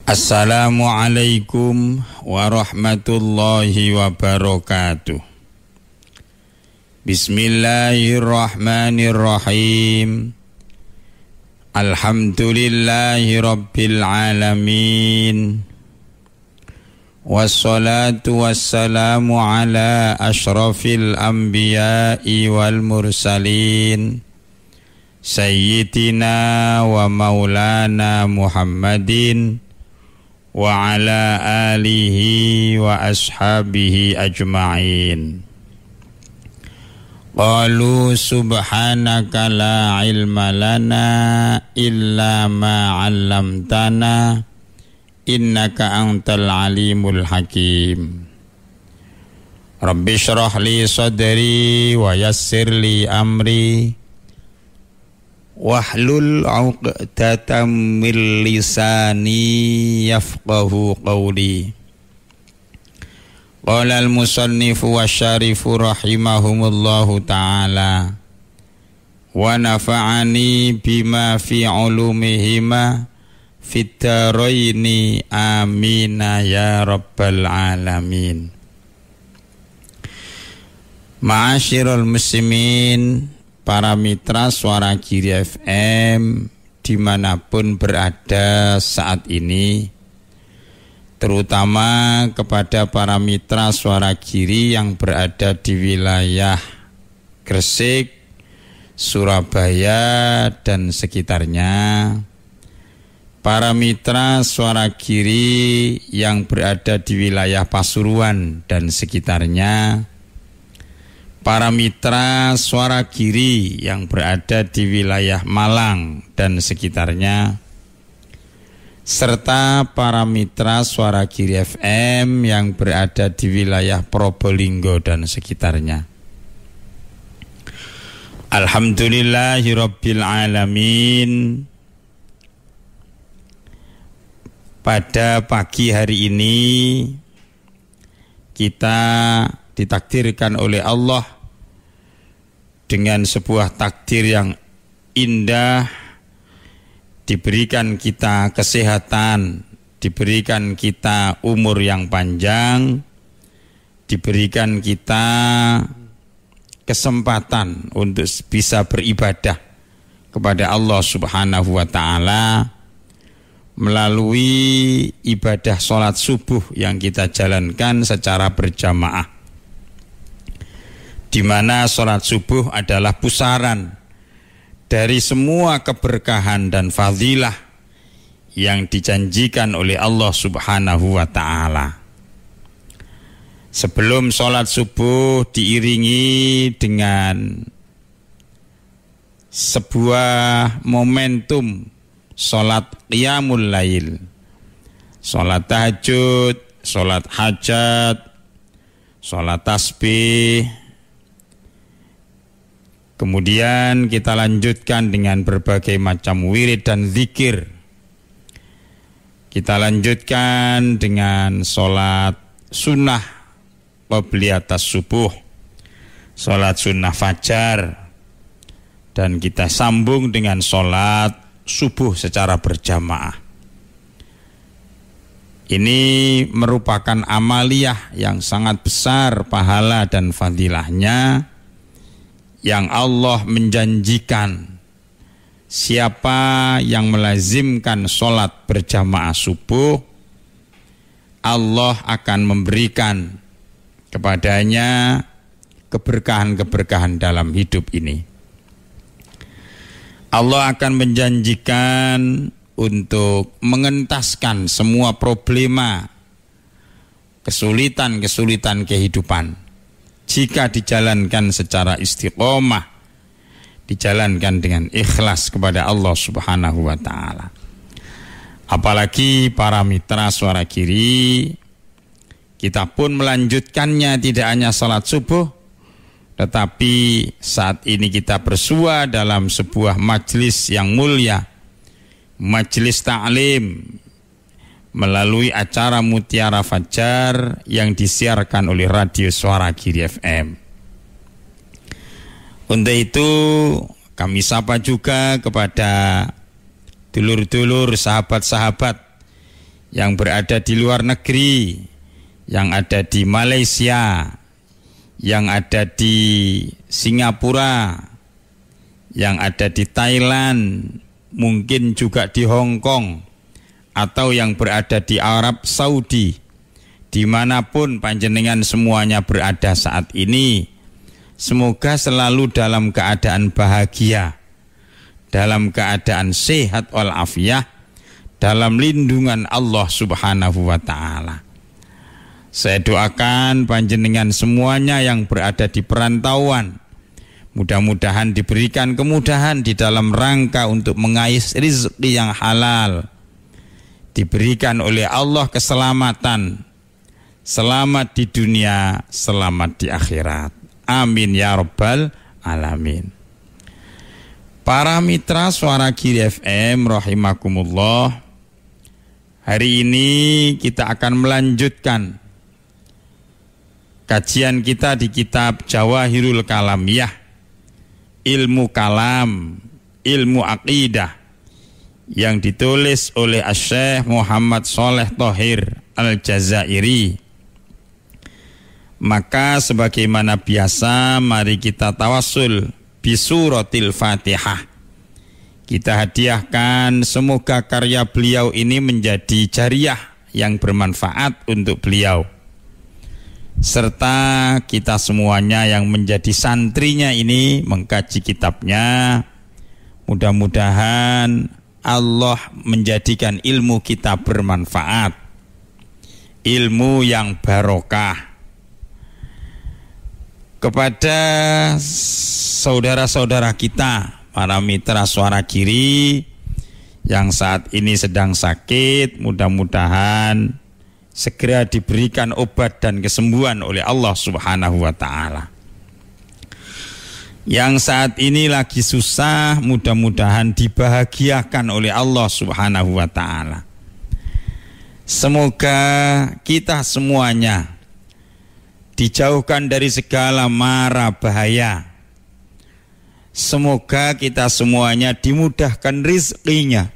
Assalamualaikum warahmatullahi wabarakatuh. Bismillahirrahmanirrahim. Alhamdulillahi rabbil alamin. Wassalatu wassalamu ala ashrafil anbiya'i wal mursalin Sayyidina wa maulana Muhammadin wa ala alihi wa ashabihi ajma'in. Qalu subhanaka la ilma lana illa ma 'allamtana innaka antal alimul hakim. Rabbi shrah li sadri wa yassir li amri wahlul 'uqdatam min lisani yafqahu qawli. Qala al-musannifu wasyarifu rahimahumullahu ta'ala wa nafa'ani bima fi 'ulumihima fit daraini amin ya rabbal alamin. Ma'asyiral muslimin, para mitra Suara Giri FM dimanapun berada saat ini, terutama kepada para mitra Suara Giri yang berada di wilayah Gresik, Surabaya dan sekitarnya, para mitra Suara Giri yang berada di wilayah Pasuruan dan sekitarnya, para mitra Suara Giri yang berada di wilayah Malang dan sekitarnya, serta para mitra Suara Giri FM yang berada di wilayah Probolinggo dan sekitarnya. Alhamdulillahirabbil alamin. Pada pagi hari ini kita ditakdirkan oleh Allah dengan sebuah takdir yang indah, diberikan kita kesehatan, diberikan kita umur yang panjang, diberikan kita kesempatan untuk bisa beribadah kepada Allah Subhanahu wa ta'ala melalui ibadah sholat subuh yang kita jalankan secara berjamaah, di mana sholat subuh adalah pusaran dari semua keberkahan dan fadilah yang dijanjikan oleh Allah Subhanahu wa ta'ala. Sebelum sholat subuh diiringi dengan sebuah momentum sholat qiyamul lail, sholat tahajud, sholat hajat, sholat tasbih. Kemudian kita lanjutkan dengan berbagai macam wirid dan zikir. Kita lanjutkan dengan sholat sunnah qabliyatas subuh, sholat sunnah fajar, dan kita sambung dengan sholat subuh secara berjamaah. Ini merupakan amaliyah yang sangat besar pahala dan fadilahnya, yang Allah menjanjikan siapa yang melazimkan sholat berjamaah subuh, Allah akan memberikan kepadanya keberkahan-keberkahan dalam hidup ini. Allah akan menjanjikan untuk mengentaskan semua problema, kesulitan-kesulitan kehidupan jika dijalankan secara istiqomah, dijalankan dengan ikhlas kepada Allah Subhanahu wa ta'ala. Apalagi para mitra Suara Giri, kita pun melanjutkannya tidak hanya salat subuh, tetapi saat ini kita bersua dalam sebuah majelis yang mulia, majelis ta'lim, melalui acara Mutiara Fajar yang disiarkan oleh Radio Suara Giri FM. Untuk itu kami sapa juga kepada dulur-dulur, sahabat-sahabat yang berada di luar negeri, yang ada di Malaysia, yang ada di Singapura, yang ada di Thailand, mungkin juga di Hong Kong, atau yang berada di Arab Saudi, dimanapun panjenengan semuanya berada saat ini, semoga selalu dalam keadaan bahagia, dalam keadaan sehat walafiat, dalam lindungan Allah Subhanahu wa ta'ala. Saya doakan panjenengan semuanya yang berada di perantauan, mudah-mudahan diberikan kemudahan di dalam rangka untuk mengais rezeki yang halal, diberikan oleh Allah keselamatan, selamat di dunia, selamat di akhirat. Amin ya rabbal alamin. Para mitra Suara Giri FM rahimakumullah, hari ini kita akan melanjutkan kajian kita di kitab Jawahirul Kalamiyah, ilmu kalam, ilmu aqidah, yang ditulis oleh Syekh Muhammad Shaleh Thohir Al-Jazairi. Maka sebagaimana biasa, mari kita tawassul bisuratil Fatihah. Kita hadiahkan semoga karya beliau ini menjadi jariah yang bermanfaat untuk beliau, serta kita semuanya yang menjadi santrinya ini mengkaji kitabnya. Mudah-mudahan Allah menjadikan ilmu kita bermanfaat, ilmu yang barokah. Kepada saudara-saudara kita, para mitra Suara Giri yang saat ini sedang sakit, mudah-mudahan segera diberikan obat dan kesembuhan oleh Allah Subhanahu wa ta'ala. Yang saat ini lagi susah, mudah-mudahan dibahagiakan oleh Allah Subhanahu wa ta'ala. Semoga kita semuanya dijauhkan dari segala mara bahaya. Semoga kita semuanya dimudahkan rizkinya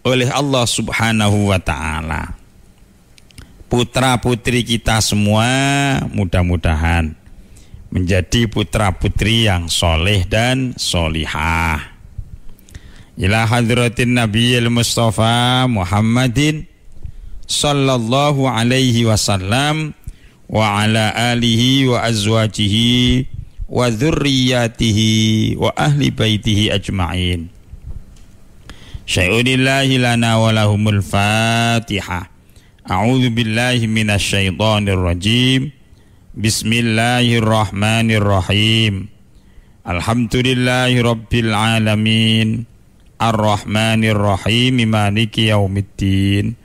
oleh Allah Subhanahu wa ta'ala. Putra-putri kita semua mudah-mudahan menjadi putra-putri yang soleh dan solihah. Ila hadratin Nabiyil Mustafa Muhammadin sallallahu alaihi wasallam wa ala alihi wa azwajihi wa dzurriyyatihi wa ahli baitihi ajma'in. Syai'unillahi lana wa lahumul Fatihah. A'udzu billahi minasy syaithanir rajim. Bismillahirrahmanirrahim. Alhamdulillahi rabbil alamin. Ar-Rahmanir Rahim. Maliki yaumiddin.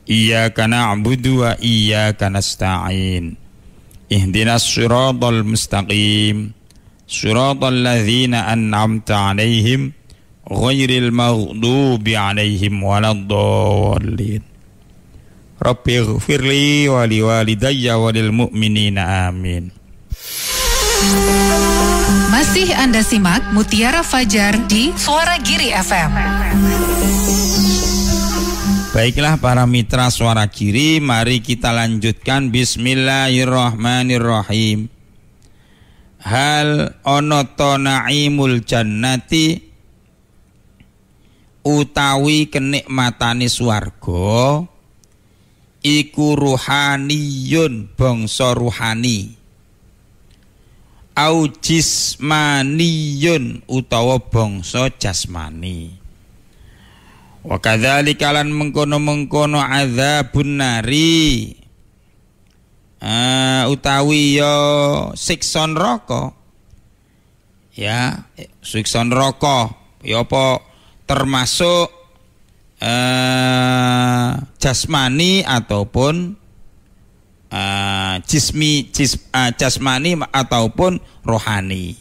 Iyyaka na'budu wa iyyaka nasta'in. Ihdinas siratal mustaqim. Siratal ladzina an'amta 'alaihim ghairil maghdubi 'alaihim waladdallin. Rabbighfirli wa liwalidayya wa lil mu'minina amin. Masih Anda simak Mutiara Fajar di Suara Giri FM. Baiklah para mitra Suara Giri, mari kita lanjutkan. Bismillahirrahmanirrahim. Hal ono to naimul jannati, utawi kenikmatane swarga iku ruhaniyun, bangsa ruhani, au jismaniyun, utawa bangsa jasmani. Wa kadzalika lan mengkono-mengkono adzabun nari, utawi ya siksa neraka. Ya, siksa neraka ya apa termasuk jasmani ataupun jasmani ataupun rohani.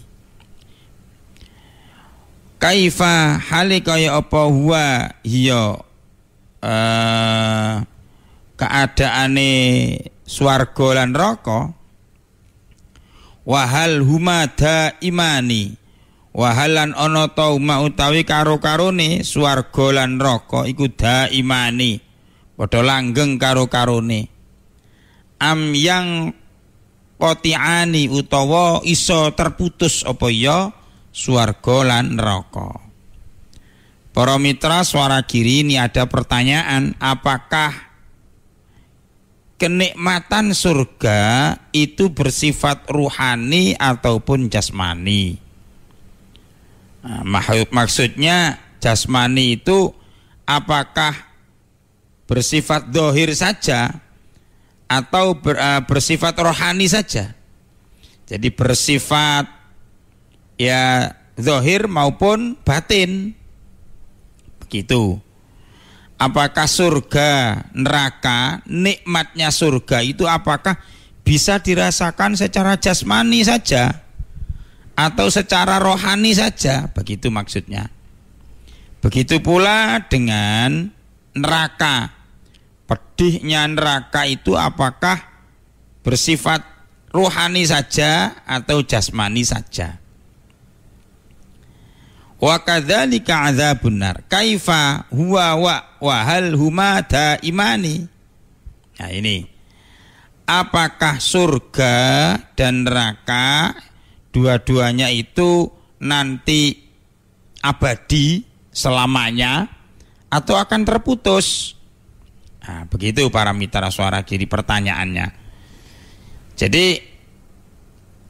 Kaifa hali kaya apa huwa hiya keadaane swarga lan neraka. Wahal huma daimani, wahalan ana ta utawi karo-karone swarga lan neraka iku daimani, padha langgeng karo-karone. Am yang qati'ani utawa iso terputus apa ya swarga lan neraka. Para mitra Suara Giri, ini ada pertanyaan, apakah kenikmatan surga itu bersifat ruhani ataupun jasmani? Nah, maksudnya jasmani itu apakah bersifat zahir saja atau bersifat rohani saja? Jadi bersifat ya zahir maupun batin. Begitu. Apakah surga, neraka, nikmatnya surga itu apakah bisa dirasakan secara jasmani saja atau secara rohani saja? Begitu maksudnya. Begitu pula dengan neraka. Pedihnya neraka itu apakah bersifat rohani saja atau jasmani saja? Wa kadzalika adzabun nar kaifa huwa wa hal huma daimani. Nah ini, apakah surga dan neraka dua-duanya itu nanti abadi selamanya atau akan terputus? Nah, begitu para mitra Suara Giri pertanyaannya. Jadi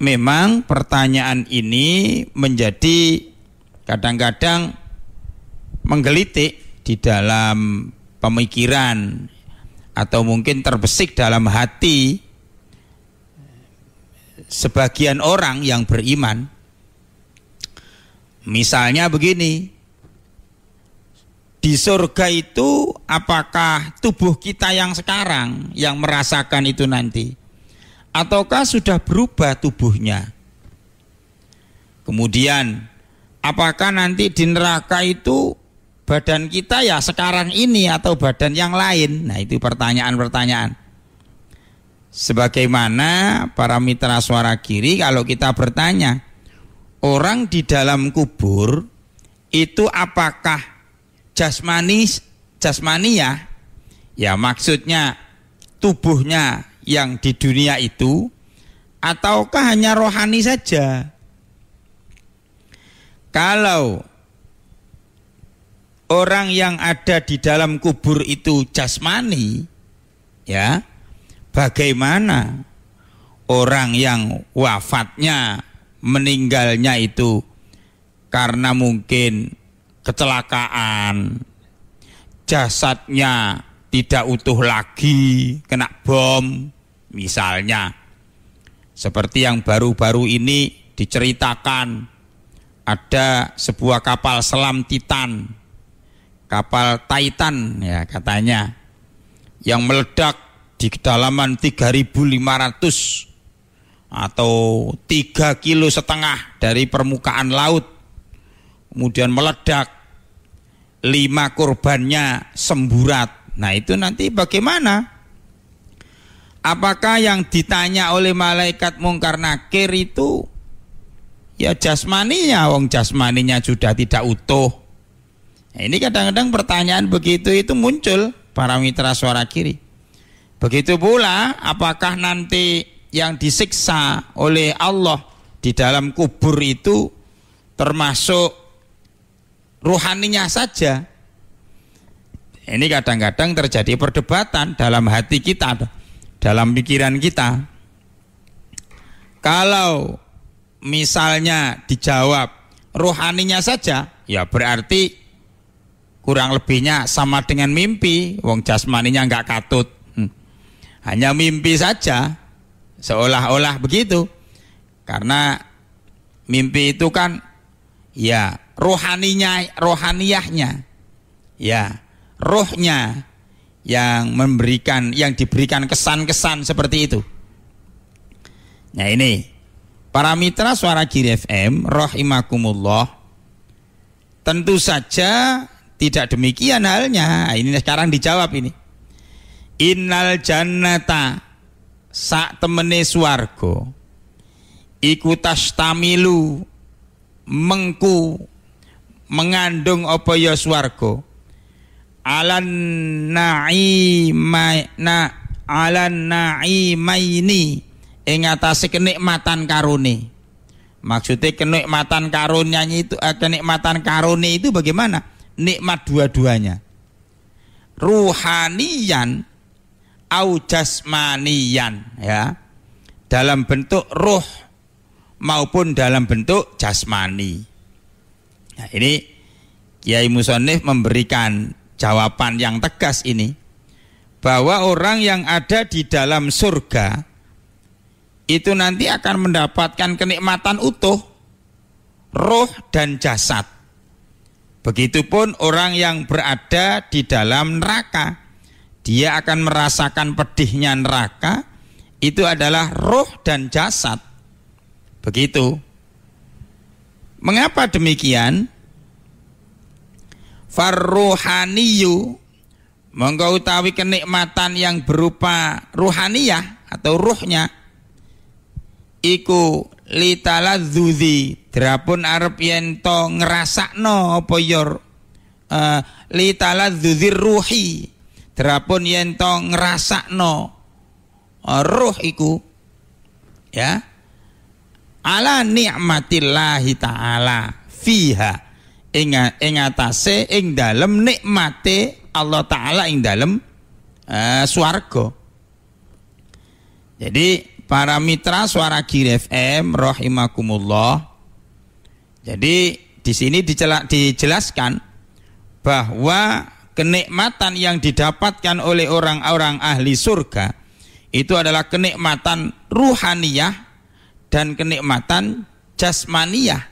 memang pertanyaan ini menjadi kadang-kadang menggelitik di dalam pemikiran atau mungkin terbesik dalam hati sebagian orang yang beriman. Misalnya begini, di surga itu apakah tubuh kita yang sekarang yang merasakan itu nanti, ataukah sudah berubah tubuhnya? Kemudian apakah nanti di neraka itu badan kita ya sekarang ini atau badan yang lain? Nah itu pertanyaan-pertanyaan. Sebagaimana para mitra Suara Giri, kalau kita bertanya, orang di dalam kubur itu apakah jasmania? Ya maksudnya tubuhnya yang di dunia itu, ataukah hanya rohani saja? Kalau orang yang ada di dalam kubur itu jasmani, ya, bagaimana orang yang wafatnya, meninggalnya itu karena mungkin kecelakaan, jasadnya tidak utuh lagi, kena bom misalnya. Seperti yang baru-baru ini diceritakan, ada sebuah kapal selam Titan, kapal Titan ya katanya, yang meledak di kedalaman 3.500 atau 3,5 kilo dari permukaan laut. Kemudian meledak, 5 korbannya semburat. Nah itu nanti bagaimana? Apakah yang ditanya oleh malaikat Mungkar Nakir itu ya jasmaninya, wong jasmaninya sudah tidak utuh? Nah, ini kadang-kadang pertanyaan begitu itu muncul para mitra Suara Giri. Begitu pula apakah nanti yang disiksa oleh Allah di dalam kubur itu termasuk rohaninya saja? Ini kadang-kadang terjadi perdebatan dalam hati kita, dalam pikiran kita. Kalau misalnya dijawab rohaninya saja, ya berarti kurang lebihnya sama dengan mimpi, wong jasmaninya enggak katut. Hanya mimpi saja, seolah-olah begitu. Karena mimpi itu kan ya rohaniyahnya, ya rohnya yang diberikan kesan-kesan seperti itu. Nah ini para mitra Suara Giri FM rahimakumullah, tentu saja tidak demikian halnya. Ini sekarang dijawab ini. Innal jannata sak temene swarga iku tastamilu mengandung apa ya swarga alan na'imaini ing atase kenikmatan karone. Maksudnya kenikmatan karunia itu kenikmatan karone itu bagaimana? Nikmat dua-duanya. Ruhaniyan au jasmaniyan, ya. Dalam bentuk ruh maupun dalam bentuk jasmani. Nah, ini Kiai Musonif memberikan jawaban yang tegas ini, bahwa orang yang ada di dalam surga itu nanti akan mendapatkan kenikmatan utuh, roh dan jasad. Begitupun orang yang berada di dalam neraka, dia akan merasakan pedihnya neraka, itu adalah roh dan jasad. Begitu. Mengapa demikian? Farruhaniyu, monggo utawi kenikmatan yang berupa ruhaniyah atau ruhnya, iku litaladzudzi, drapun arep yen to ngrasakno apa yor litaladzudzi ruhi, drapun yen to ngrasakno ruh iku, ya, ala nikmatillahi ta'ala fiha, ing atase ing dalem nikmate Allah Ta'ala ing dalem swarga. Jadi para mitra Suara Giri FM rahimakumullah, jadi di sini dijelaskan bahwa kenikmatan yang didapatkan oleh orang-orang ahli surga itu adalah kenikmatan ruhaniyah dan kenikmatan jasmaniyah.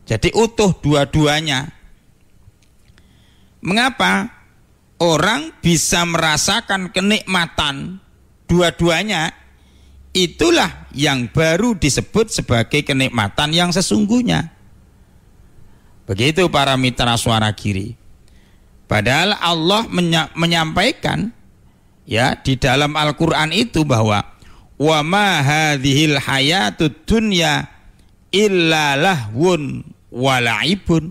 Jadi utuh dua-duanya. Mengapa orang bisa merasakan kenikmatan dua-duanya? Itulah yang baru disebut sebagai kenikmatan yang sesungguhnya. Begitu para mitra Suara Giri. Padahal Allah menyampaikan, ya, di dalam Al-Qur'an itu bahwa wa ma hadhil hayatud dunya illa lahwun wa la'ibun.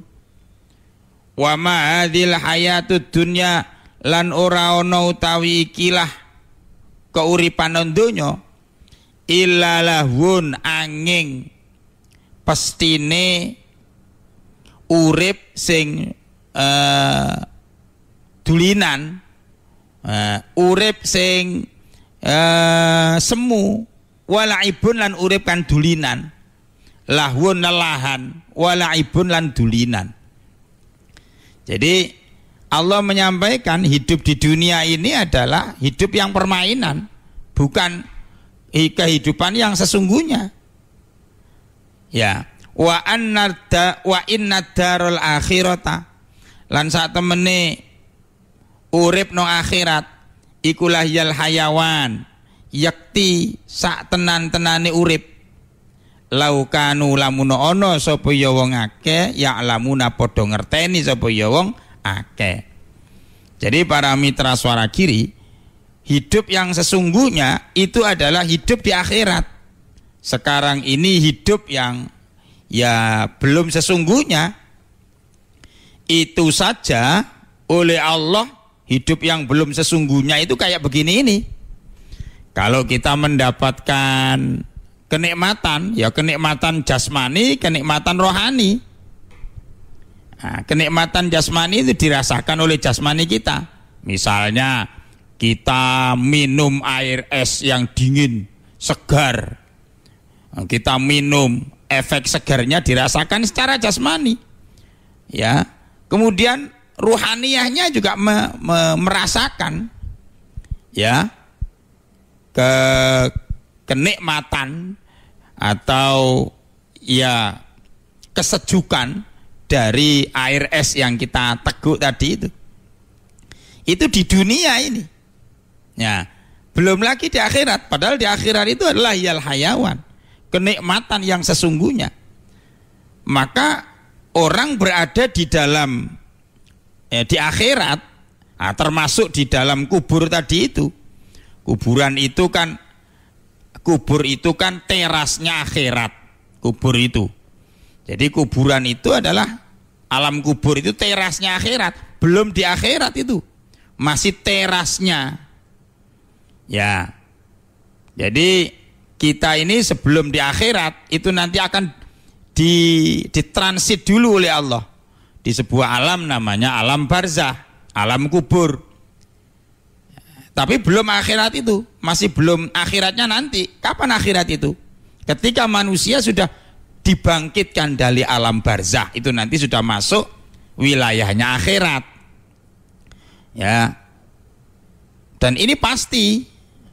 Wa ma hadhil hayatud dunya, lan ora ana utawi ikilah keuripan donya, illa lahwun angin pestine urip sing dulinan, urip sing semu, walaibun lan urip kan dulinan, lahwun lelahan, walaibun lan dulinan. Jadi Allah menyampaikan hidup di dunia ini adalah hidup yang permainan, bukan kehidupan yang sesungguhnya. Ya, wa inna darul akhirata, lan sak temene urip no akhirat ikulah yal hayawan, yakti sak tenan-tenane urip, laukanu lamun ana sapa ya wong akeh, ya lamuna padha ngerteni sapa ya wong akeh. Jadi para mitra Suara Giri, hidup yang sesungguhnya itu adalah hidup di akhirat. Sekarang ini hidup yang ya belum sesungguhnya. Itu saja oleh Allah, hidup yang belum sesungguhnya itu kayak begini ini. Kalau kita mendapatkan kenikmatan, ya kenikmatan jasmani, kenikmatan rohani. Nah, kenikmatan jasmani itu dirasakan oleh jasmani kita. Misalnya kita minum air es yang dingin, segar. Kita minum, efek segarnya dirasakan secara jasmani. Ya, kemudian ruhaniyahnya juga merasakan, ya, kenikmatan atau ya kesejukan dari air es yang kita teguk tadi itu di dunia ini, ya, belum lagi di akhirat. Padahal di akhirat itu adalah yal hayawan, kenikmatan yang sesungguhnya. Maka orang berada di dalam di akhirat, termasuk di dalam kubur tadi itu. Kubur itu kan terasnya akhirat, kubur itu. Jadi kuburan itu adalah, alam kubur itu terasnya akhirat, belum di akhirat itu, masih terasnya. Ya, jadi kita ini sebelum di akhirat itu nanti akan ditransit dulu oleh Allah di sebuah alam namanya alam barzah, alam kubur. Tapi belum akhirat itu, masih belum akhiratnya nanti. Kapan akhirat itu? Ketika manusia sudah dibangkitkan dari alam barzah, itu nanti sudah masuk wilayahnya akhirat. Ya. Dan ini pasti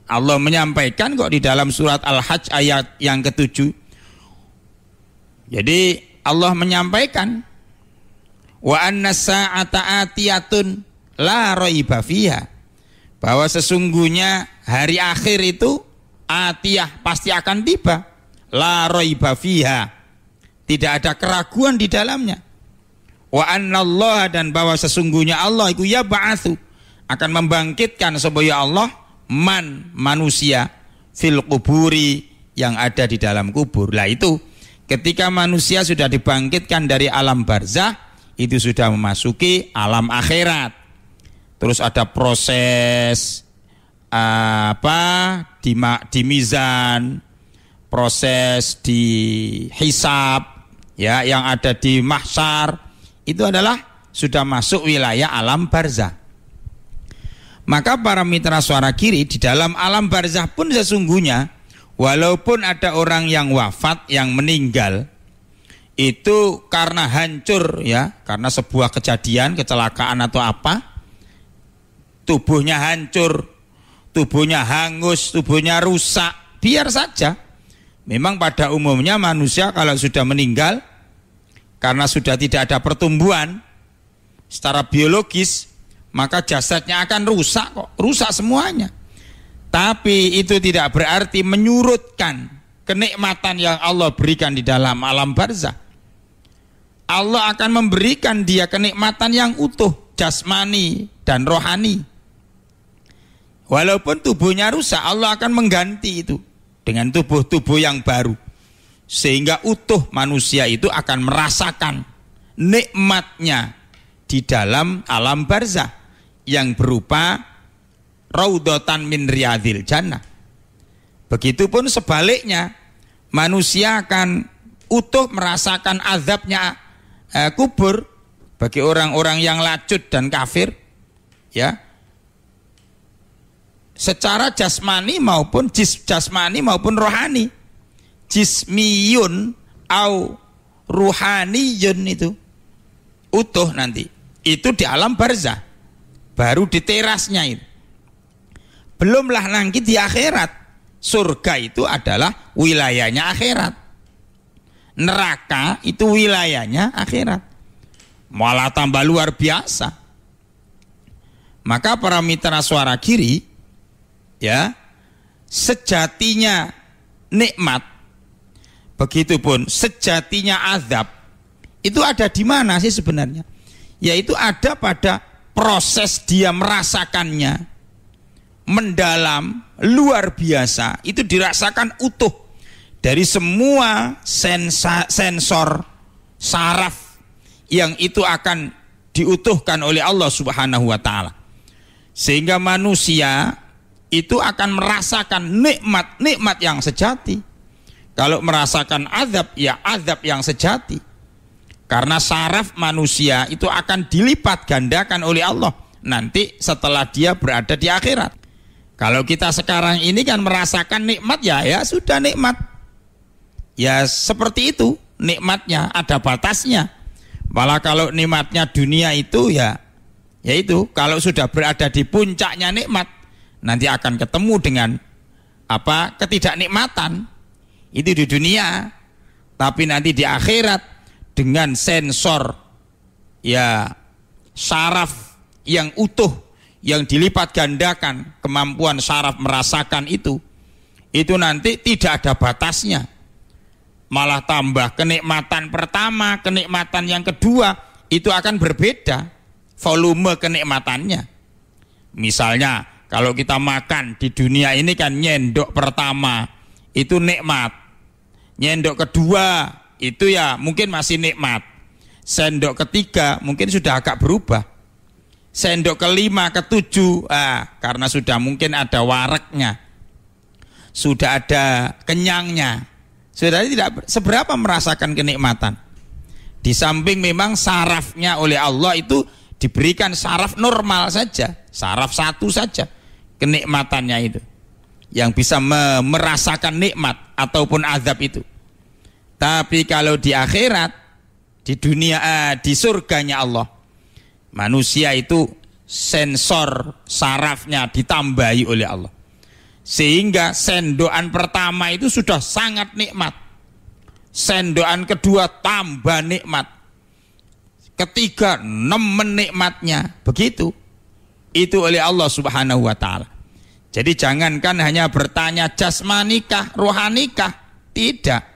Allah menyampaikan kok di dalam surat Al-Hajj ayat yang ke-7. Jadi Allah menyampaikan wa anna sa'ata atiyatun la raiba fiha, bahwa sesungguhnya hari akhir itu atiyah, pasti akan tiba, la raiba fiha, tidak ada keraguan di dalamnya. Wa anna Allah, dan bahwa sesungguhnya Allah itu ya ba'atsu, akan membangkitkan supaya Allah manusia fil kuburi, yang ada di dalam kubur. Lah itu ketika manusia sudah dibangkitkan dari alam barzah, itu sudah memasuki alam akhirat. Terus ada proses di mizan, proses di hisab, ya, yang ada di mahsyar, itu adalah sudah masuk wilayah alam barzah. Maka para mitra Suara Giri, di dalam alam barzah pun sesungguhnya walaupun ada orang yang wafat, yang meninggal, itu karena hancur, ya, karena sebuah kejadian, kecelakaan atau apa, tubuhnya hancur, tubuhnya hangus, tubuhnya rusak, biar saja. Memang pada umumnya manusia kalau sudah meninggal, karena sudah tidak ada pertumbuhan secara biologis, maka jasadnya akan rusak kok, rusak semuanya. Tapi itu tidak berarti menyurutkan kenikmatan yang Allah berikan di dalam alam barzah. Allah akan memberikan dia kenikmatan yang utuh, jasmani dan rohani. Walaupun tubuhnya rusak, Allah akan mengganti itu dengan tubuh-tubuh yang baru, sehingga utuh manusia itu akan merasakan nikmatnya di dalam alam barzah yang berupa raudhatan min riyadil jannah. Begitupun sebaliknya, manusia akan utuh merasakan azabnya kubur bagi orang-orang yang lacut dan kafir, ya, secara jasmani maupun rohani. Jismiyun au ruhaniyun itu utuh nanti. Itu di alam barzah, baru di terasnya itu. Belumlah nanti di akhirat. Surga itu adalah wilayahnya akhirat. Neraka itu wilayahnya akhirat. Malah tambah luar biasa. Maka para mitra Suara Giri, ya, sejatinya nikmat, begitupun sejatinya azab, itu ada di mana sih sebenarnya? Yaitu ada pada proses dia merasakannya mendalam, luar biasa, itu dirasakan utuh dari semua sensor saraf yang itu akan diutuhkan oleh Allah Subhanahu wa taala. Sehingga manusia itu akan merasakan nikmat yang sejati. Kalau merasakan azab, ya azab yang sejati. Karena saraf manusia itu akan dilipat gandakan oleh Allah nanti setelah dia berada di akhirat. Kalau kita sekarang ini kan merasakan nikmat, ya sudah nikmat. Ya seperti itu nikmatnya, ada batasnya. Malah kalau nikmatnya dunia itu ya itu kalau sudah berada di puncaknya nikmat, nanti akan ketemu dengan ketidaknikmatan itu di dunia. Tapi nanti di akhirat dengan sensor, ya, saraf yang utuh, yang dilipat gandakan kemampuan saraf merasakan itu nanti tidak ada batasnya. Malah tambah kenikmatan pertama, kenikmatan yang kedua itu akan berbeda volume kenikmatannya. Misalnya kalau kita makan di dunia ini kan nyendok pertama itu nikmat, nyendok kedua itu ya mungkin masih nikmat, sendok ketiga mungkin sudah agak berubah. sendok kelima, ketujuh, karena sudah mungkin ada waraknya, sudah ada kenyangnya, sudah tidak seberapa merasakan kenikmatan. Di samping memang sarafnya oleh Allah itu diberikan saraf normal saja, saraf satu saja kenikmatannya itu, yang bisa merasakan nikmat ataupun azab itu. Tapi kalau di akhirat, di dunia, di surganya Allah, manusia itu sensor sarafnya ditambahi oleh Allah, sehingga sendokan pertama itu sudah sangat nikmat, sendokan kedua tambah nikmat, ketiga nemen nikmatnya, begitu itu oleh Allah Subhanahu wa ta'ala. Jadi jangankan hanya bertanya jasmanikah, rohanikah, tidak,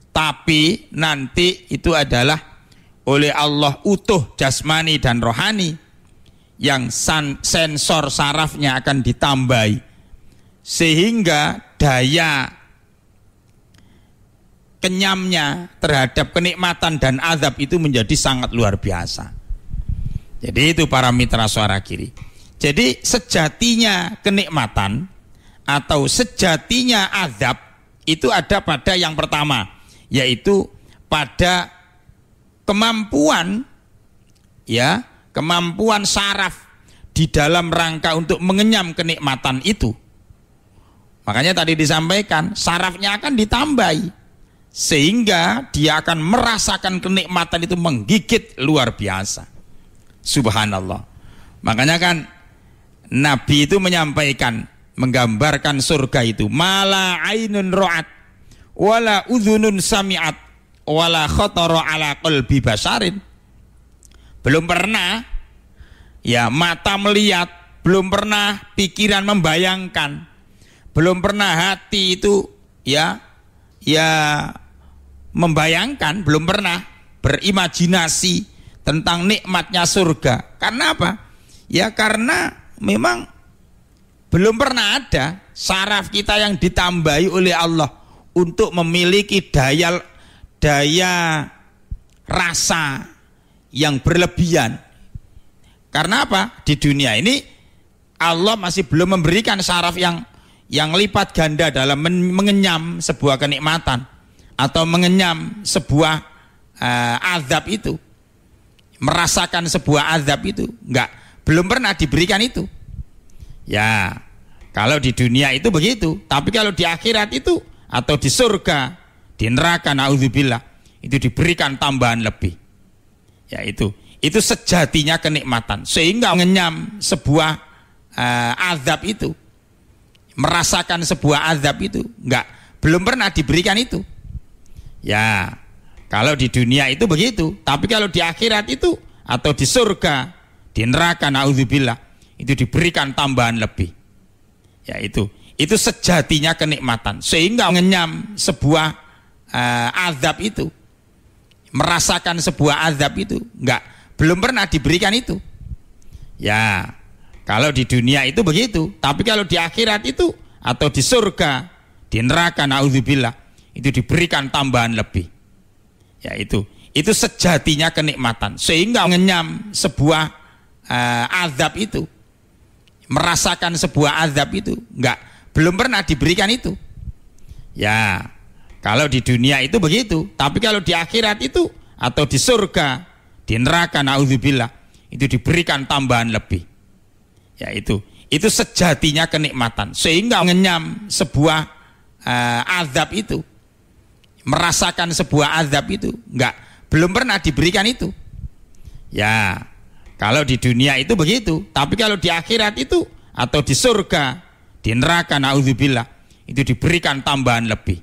tapi nanti itu adalah oleh Allah utuh jasmani dan rohani, yang sensor sarafnya akan ditambahi, sehingga daya kenyamnya terhadap kenikmatan dan azab itu menjadi sangat luar biasa. Jadi itu para mitra Suara Giri. Jadi sejatinya kenikmatan atau sejatinya azab itu ada pada yang pertama, yaitu pada kemampuan, ya, kemampuan saraf di dalam rangka untuk mengenyam kenikmatan itu. Makanya tadi disampaikan sarafnya akan ditambahi, sehingga dia akan merasakan kenikmatan itu menggigit luar biasa. Subhanallah. Makanya kan Nabi itu menyampaikan, menggambarkan surga itu, mala ainun ra'at wala udhunun sami'at wala khatara ala qalbi basarin. Belum pernah ya mata melihat, belum pernah pikiran membayangkan, belum pernah hati itu ya membayangkan, belum pernah berimajinasi tentang nikmatnya surga. Karena apa? Ya karena memang belum pernah ada saraf kita yang ditambahi oleh Allah untuk memiliki daya rasa yang berlebihan. Karena apa? Di dunia ini Allah masih belum memberikan saraf yang lipat ganda dalam mengenyam sebuah kenikmatan atau mengenyam sebuah azab itu, merasakan sebuah azab itu, enggak, belum pernah diberikan itu. Ya, kalau di dunia itu begitu, tapi kalau di akhirat itu atau di surga, di neraka, naudzubillah, itu diberikan tambahan lebih. Ya itu sejatinya kenikmatan, sehingga mengenyam sebuah azab itu, merasakan sebuah azab itu, enggak, belum pernah diberikan itu. Ya, kalau di dunia itu begitu, tapi kalau di akhirat itu atau di surga, di neraka, naudzubillah, itu diberikan tambahan lebih. Ya itu sejatinya kenikmatan, sehingga mengenyam sebuah azab itu, merasakan sebuah azab itu, enggak, belum pernah diberikan itu. Ya, kalau di dunia itu begitu, tapi kalau di akhirat itu atau di surga, di neraka, naudzubillah, itu diberikan tambahan lebih. Ya itu sejatinya kenikmatan, sehingga mengenyam sebuah azab itu, merasakan sebuah azab itu, enggak, belum pernah diberikan itu. Ya, kalau di dunia itu begitu, tapi kalau di akhirat itu atau di surga, di neraka, naudzubillah, itu diberikan tambahan lebih. Ya itu sejatinya kenikmatan, sehingga mengenyam sebuah azab itu, merasakan sebuah azab itu, enggak, belum pernah diberikan itu. Ya, kalau di dunia itu begitu, tapi kalau di akhirat itu atau di surga, di neraka, naudzubillah, itu diberikan tambahan lebih.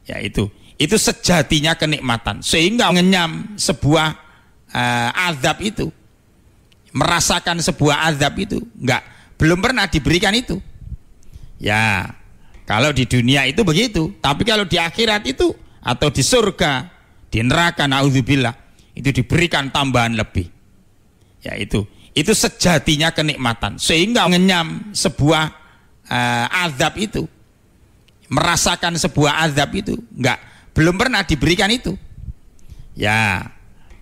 Ya itu sejatinya kenikmatan, sehingga mengenyam sebuah azab itu, merasakan sebuah azab itu, enggak, belum pernah diberikan itu. Ya, kalau di dunia itu begitu, tapi kalau di akhirat itu atau di surga, di neraka, naudzubillah, itu diberikan tambahan lebih. Ya itu sejatinya kenikmatan, sehingga mengenyam sebuah azab itu, merasakan sebuah azab itu, enggak, belum pernah diberikan itu. Ya,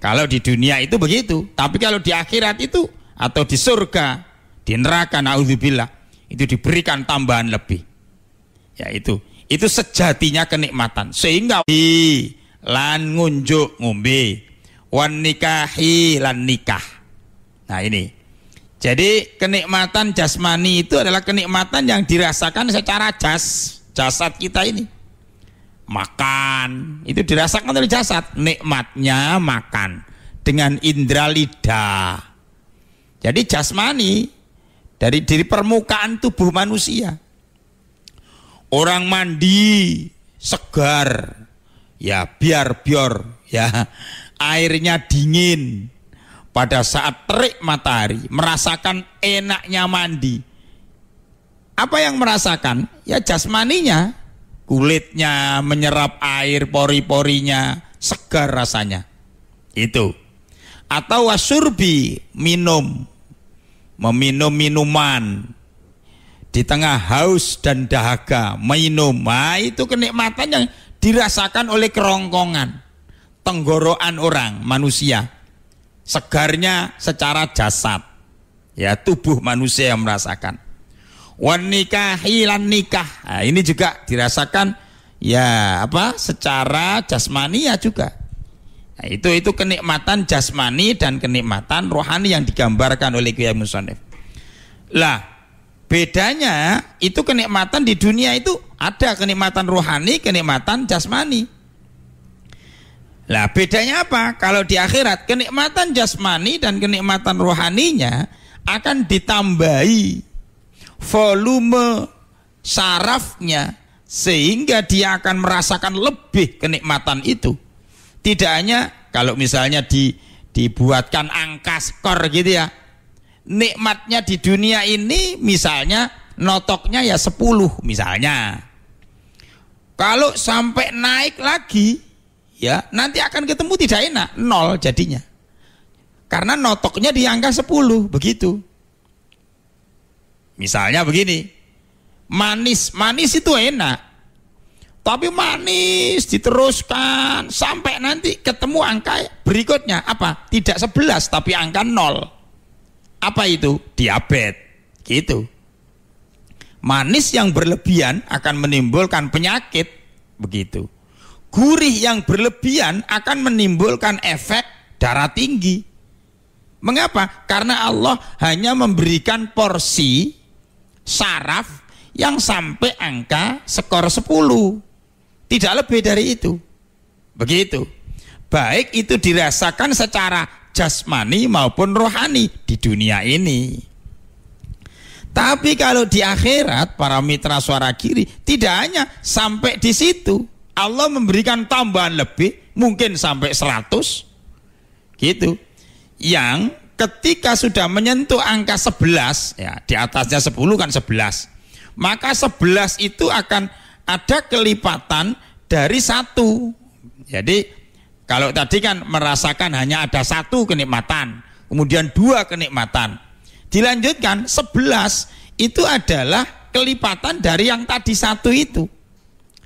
kalau di dunia itu begitu, tapi kalau di akhirat itu atau di surga, di neraka naudzubillah, itu diberikan tambahan lebih. Ya itu sejatinya kenikmatan. Sehingga lan ngunjuk ngombe, wan nikahi lan nikah. Nah ini. Jadi kenikmatan jasmani itu adalah kenikmatan yang dirasakan secara jasad kita ini. Makan, itu dirasakan oleh jasad. Nikmatnya makan dengan indera lidah. Jadi jasmani dari permukaan tubuh manusia. Orang mandi segar, ya biar ya airnya dingin. Pada saat terik matahari, merasakan enaknya mandi. Apa yang merasakan? Ya jasmaninya, kulitnya menyerap air, pori-porinya segar rasanya. Itu. Atau wasurbi, meminum minuman di tengah haus dan dahaga, minum. Nah, itu kenikmatan yang dirasakan oleh kerongkongan, tenggorokan orang manusia. Segarnya secara jasad, ya tubuh manusia yang merasakan. Wan nikahi lan nikah, nah, ini juga dirasakan ya secara jasmani ya juga. Nah, itu kenikmatan jasmani dan kenikmatan rohani yang digambarkan oleh Kiai Musonef. Lah bedanya itu kenikmatan di dunia itu ada kenikmatan rohani, kenikmatan jasmani. Lah bedanya apa? Kalau di akhirat kenikmatan jasmani dan kenikmatan rohaninya akan ditambahi volume sarafnya sehingga dia akan merasakan lebih kenikmatan itu. Tidak hanya kalau misalnya dibuatkan angka skor gitu ya. Nikmatnya di dunia ini misalnya notoknya ya 10 misalnya. Kalau sampai naik lagi ya nanti akan ketemu tidak enak, 0 jadinya. Karena notoknya di angka 10 begitu. Misalnya begini, manis itu enak, tapi manis diteruskan sampai nanti ketemu angka berikutnya apa? Tidak 11 tapi angka 0. Apa itu? Diabetes gitu. Manis yang berlebihan akan menimbulkan penyakit begitu. Gurih yang berlebihan akan menimbulkan efek darah tinggi. Mengapa? Karena Allah hanya memberikan porsi saraf yang sampai angka skor 10. Tidak lebih dari itu. Begitu. Baik itu dirasakan secara jasmani maupun rohani di dunia ini. Tapi kalau di akhirat para mitra Suara Giri tidak hanya sampai di situ. Allah memberikan tambahan lebih, mungkin sampai 100 gitu, yang ketika sudah menyentuh angka 11 ya, di atasnya 10 kan 11, maka 11 itu akan ada kelipatan dari 1. Jadi kalau tadi kan merasakan hanya ada 1 kenikmatan, kemudian 2 kenikmatan, dilanjutkan 11 itu adalah kelipatan dari yang tadi 1 itu.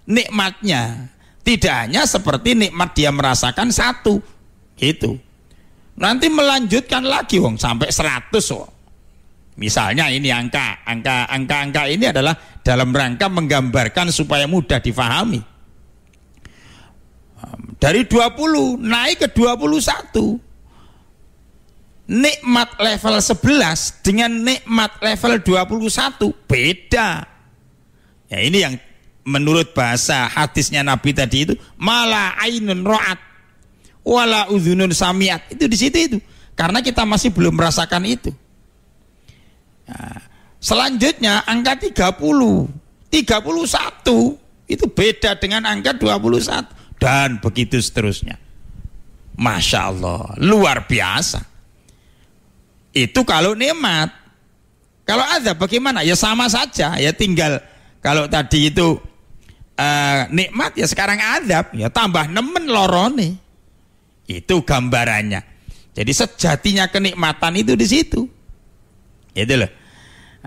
Nikmatnya tidak hanya seperti nikmat dia merasakan 1 gitu. Nanti melanjutkan lagi sampai 100 Misalnya ini angka ini adalah dalam rangka menggambarkan supaya mudah difahami. Dari 20 naik ke 21. Nikmat level 11 dengan nikmat level 21 beda. Ya ini yang menurut bahasa hadisnya Nabi tadi itu mala ainun ra'at wala udhunun samiat, itu di situ itu. Karena kita masih belum merasakan itu. Nah, selanjutnya angka 30, 31 itu beda dengan angka 21 dan begitu seterusnya. Masya Allah, luar biasa. Itu kalau nikmat. Kalau azab bagaimana? Ya sama saja, ya tinggal kalau tadi itu nikmat ya sekarang azab, ya tambah nemen lorone. Itu gambarannya. Jadi sejatinya kenikmatan itu di situ. Itu loh.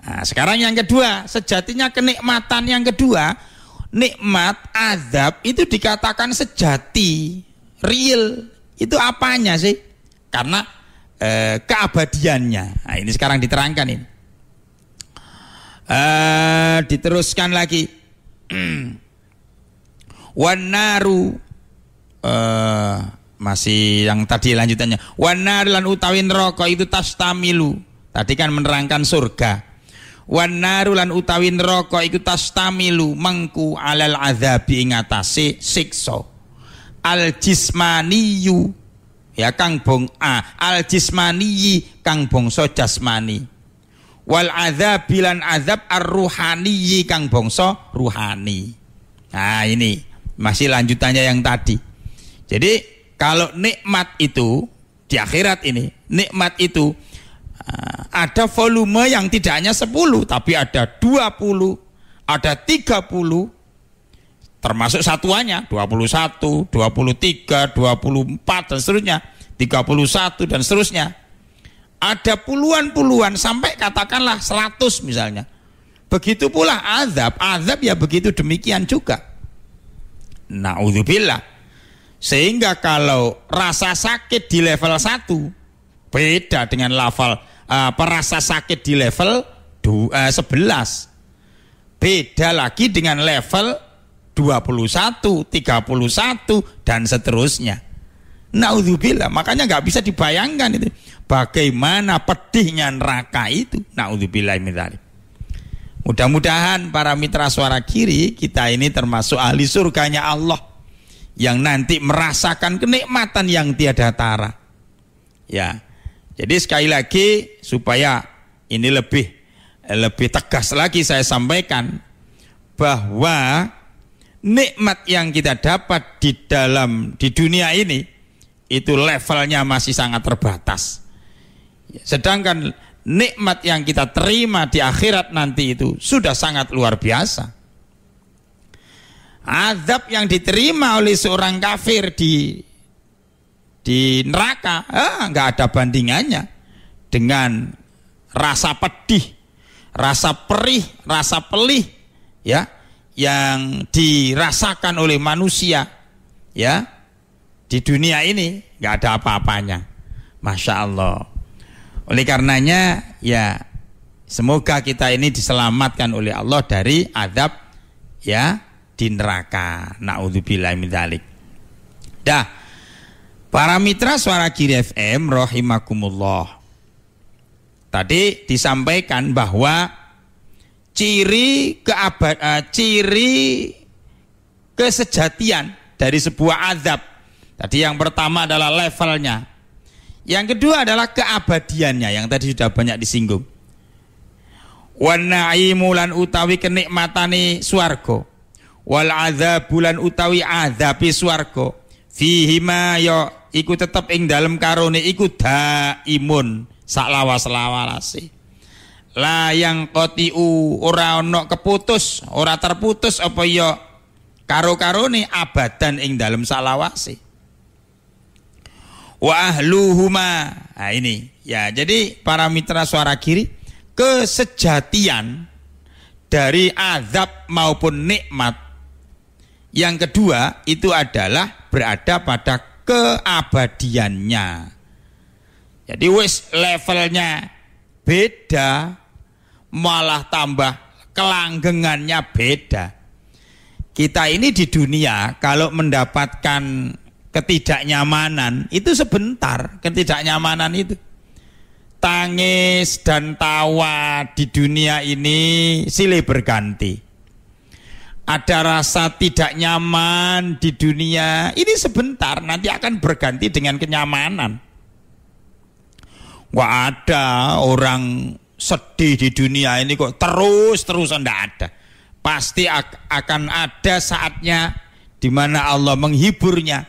Nah, sekarang yang kedua, sejatinya kenikmatan yang kedua, nikmat azab itu dikatakan sejati, real. Itu apanya sih? Karena keabadiannya. Nah, ini sekarang diterangkan ini. Diteruskan lagi. Wanaru masih yang tadi lanjutannya. Wanar lan utawi neraka itu tastamilu. Tadi kan menerangkan surga. Wanar lan utawi neraka iku tastamilu mengku alal azabi ing atase siksa. Al jismaniyu ya kang al jismaniyi kang bangsa jasmani. Wal azabi lan azab ar-ruhaniyi kang bangsa ruhani. Nah, ini masih lanjutannya yang tadi. Jadi kalau nikmat itu di akhirat ini, nikmat itu ada volume yang tidak hanya 10 tapi ada 20, ada 30 termasuk satuannya 21, 23, 24 dan seterusnya, 31 dan seterusnya. Ada puluhan sampai katakanlah 100 misalnya. Begitu pula azab ya begitu demikian juga. Na'udzubillah. Sehingga kalau rasa sakit di level 1 beda dengan level rasa sakit di level 11. Beda lagi dengan level 21, 31 dan seterusnya. Na'udzubillah. Makanya nggak bisa dibayangkan itu. Bagaimana pedihnya neraka itu. Na'udzubillah min dzalik. Mudah-mudahan para mitra Suara Giri kita ini termasuk ahli surganya Allah yang nanti merasakan kenikmatan yang tiada tara. Ya. Jadi sekali lagi supaya ini lebih tegas lagi saya sampaikan bahwa nikmat yang kita dapat di dunia ini itu levelnya masih sangat terbatas. Sedangkan nikmat yang kita terima di akhirat nanti itu sudah sangat luar biasa. Azab yang diterima oleh seorang kafir di neraka nggak ada bandingannya dengan rasa pedih, rasa perih, rasa pelih ya yang dirasakan oleh manusia ya di dunia ini, nggak ada apa-apanya. Masya Allah. Oleh karenanya ya semoga kita ini diselamatkan oleh Allah dari azab ya di neraka. Na'udzubillah min dzalik. Dah, para mitra Suara Giri FM rahimakumullah. Tadi disampaikan bahwa ciri kesejatian dari sebuah azab. Tadi yang pertama adalah levelnya. Yang kedua adalah keabadiannya yang tadi sudah banyak disinggung. Wan na'imu lan utawi kenikmatane swarga. Wal adzabu lan utawi azabi swarga. Fihi ma ya iku tetep ing dalem karone iku daimun sak lawas-lawase. La yang qatiu ora ana keputus, ora terputus apa ya karo-karone abadan ing dalem sak lawase. Wa ahluhuma. Nah ini ya, jadi para mitra Suara Giri, kesejatian dari azab maupun nikmat yang kedua itu adalah berada pada keabadiannya. Jadi wis levelnya beda, malah tambah kelanggengannya beda. Kita ini di dunia kalau mendapatkan ketidaknyamanan itu sebentar, ketidaknyamanan itu tangis dan tawa di dunia ini silih berganti. Ada rasa tidak nyaman di dunia ini sebentar, nanti akan berganti dengan kenyamanan. Wah, ada orang sedih di dunia ini kok terus-terusan, tidak ada. Pasti akan ada saatnya di mana Allah menghiburnya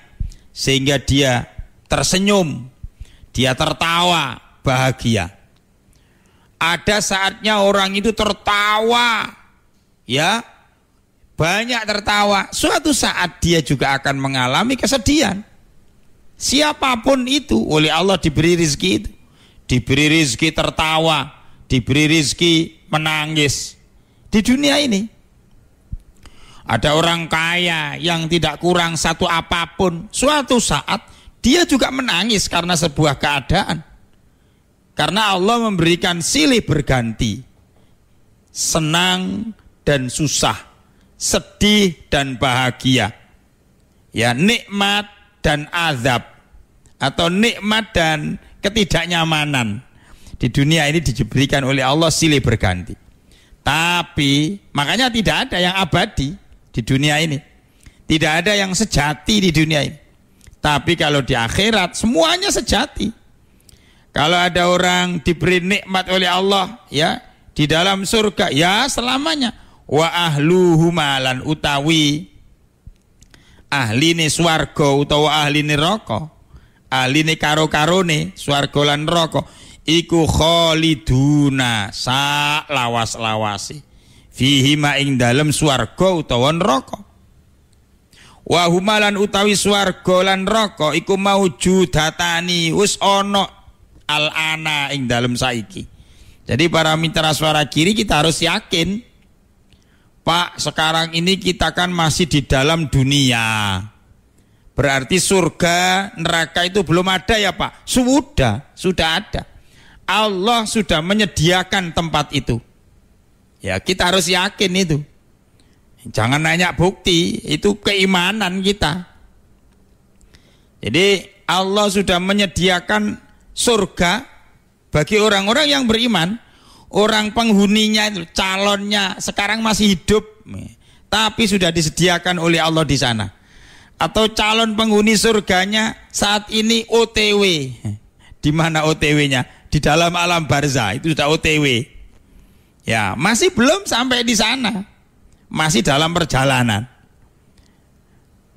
sehingga dia tersenyum, dia tertawa bahagia. Ada saatnya orang itu tertawa, ya banyak tertawa. Suatu saat dia juga akan mengalami kesedihan. Siapapun itu oleh Allah diberi rezeki itu, diberi rezeki tertawa, diberi rezeki menangis di dunia ini. Ada orang kaya yang tidak kurang satu apapun, suatu saat dia juga menangis karena sebuah keadaan. Karena Allah memberikan silih berganti, senang dan susah, sedih dan bahagia, ya, nikmat dan azab, atau nikmat dan ketidaknyamanan. Di dunia ini diberikan oleh Allah silih berganti. Tapi makanya tidak ada yang abadi di dunia ini, tidak ada yang sejati di dunia ini. Tapi kalau di akhirat semuanya sejati. Kalau ada orang diberi nikmat oleh Allah, ya, di dalam surga, ya selamanya. Wa ahluhu malan, utawi ahline swarga utawa ahline neraka, ahline karo-karone swarga lan neraka iku khaliduna sa lawas-lawase fihi ma ing dalem swarga utawa neraka. Wa humalan utawi swarga lan neraka iku maujudatani wis ana al-ana ing dalem saiki. Jadi para mitra Suara Giri kita harus yakin, Pak, sekarang ini kita kan masih di dalam dunia. Berarti surga, neraka itu belum ada ya Pak? Sudah ada. Allah sudah menyediakan tempat itu. Ya, kita harus yakin itu. Jangan nanya bukti, itu keimanan kita. Jadi Allah sudah menyediakan surga bagi orang-orang yang beriman. Orang penghuninya itu, calonnya sekarang masih hidup, tapi sudah disediakan oleh Allah di sana. Atau calon penghuni surganya saat ini OTW. Di mana OTW-nya? Di dalam alam barzah, itu sudah OTW. Ya, masih belum sampai di sana. Masih dalam perjalanan.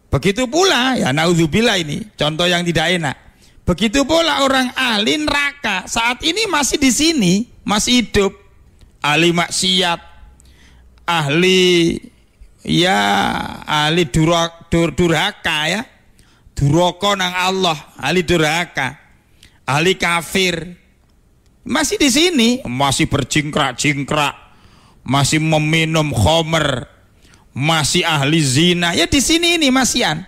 Begitu pula, ya naudzubillah, ini contoh yang tidak enak. Begitu pula orang ahli neraka saat ini masih di sini, masih hidup. Ahli maksiat, ahli durhaka, ya, duraka nang Allah, ahli durhaka, ahli kafir, masih di sini, masih berjingkrak-jingkrak, masih meminum khamr, masih ahli zina, ya di sini ini masihan.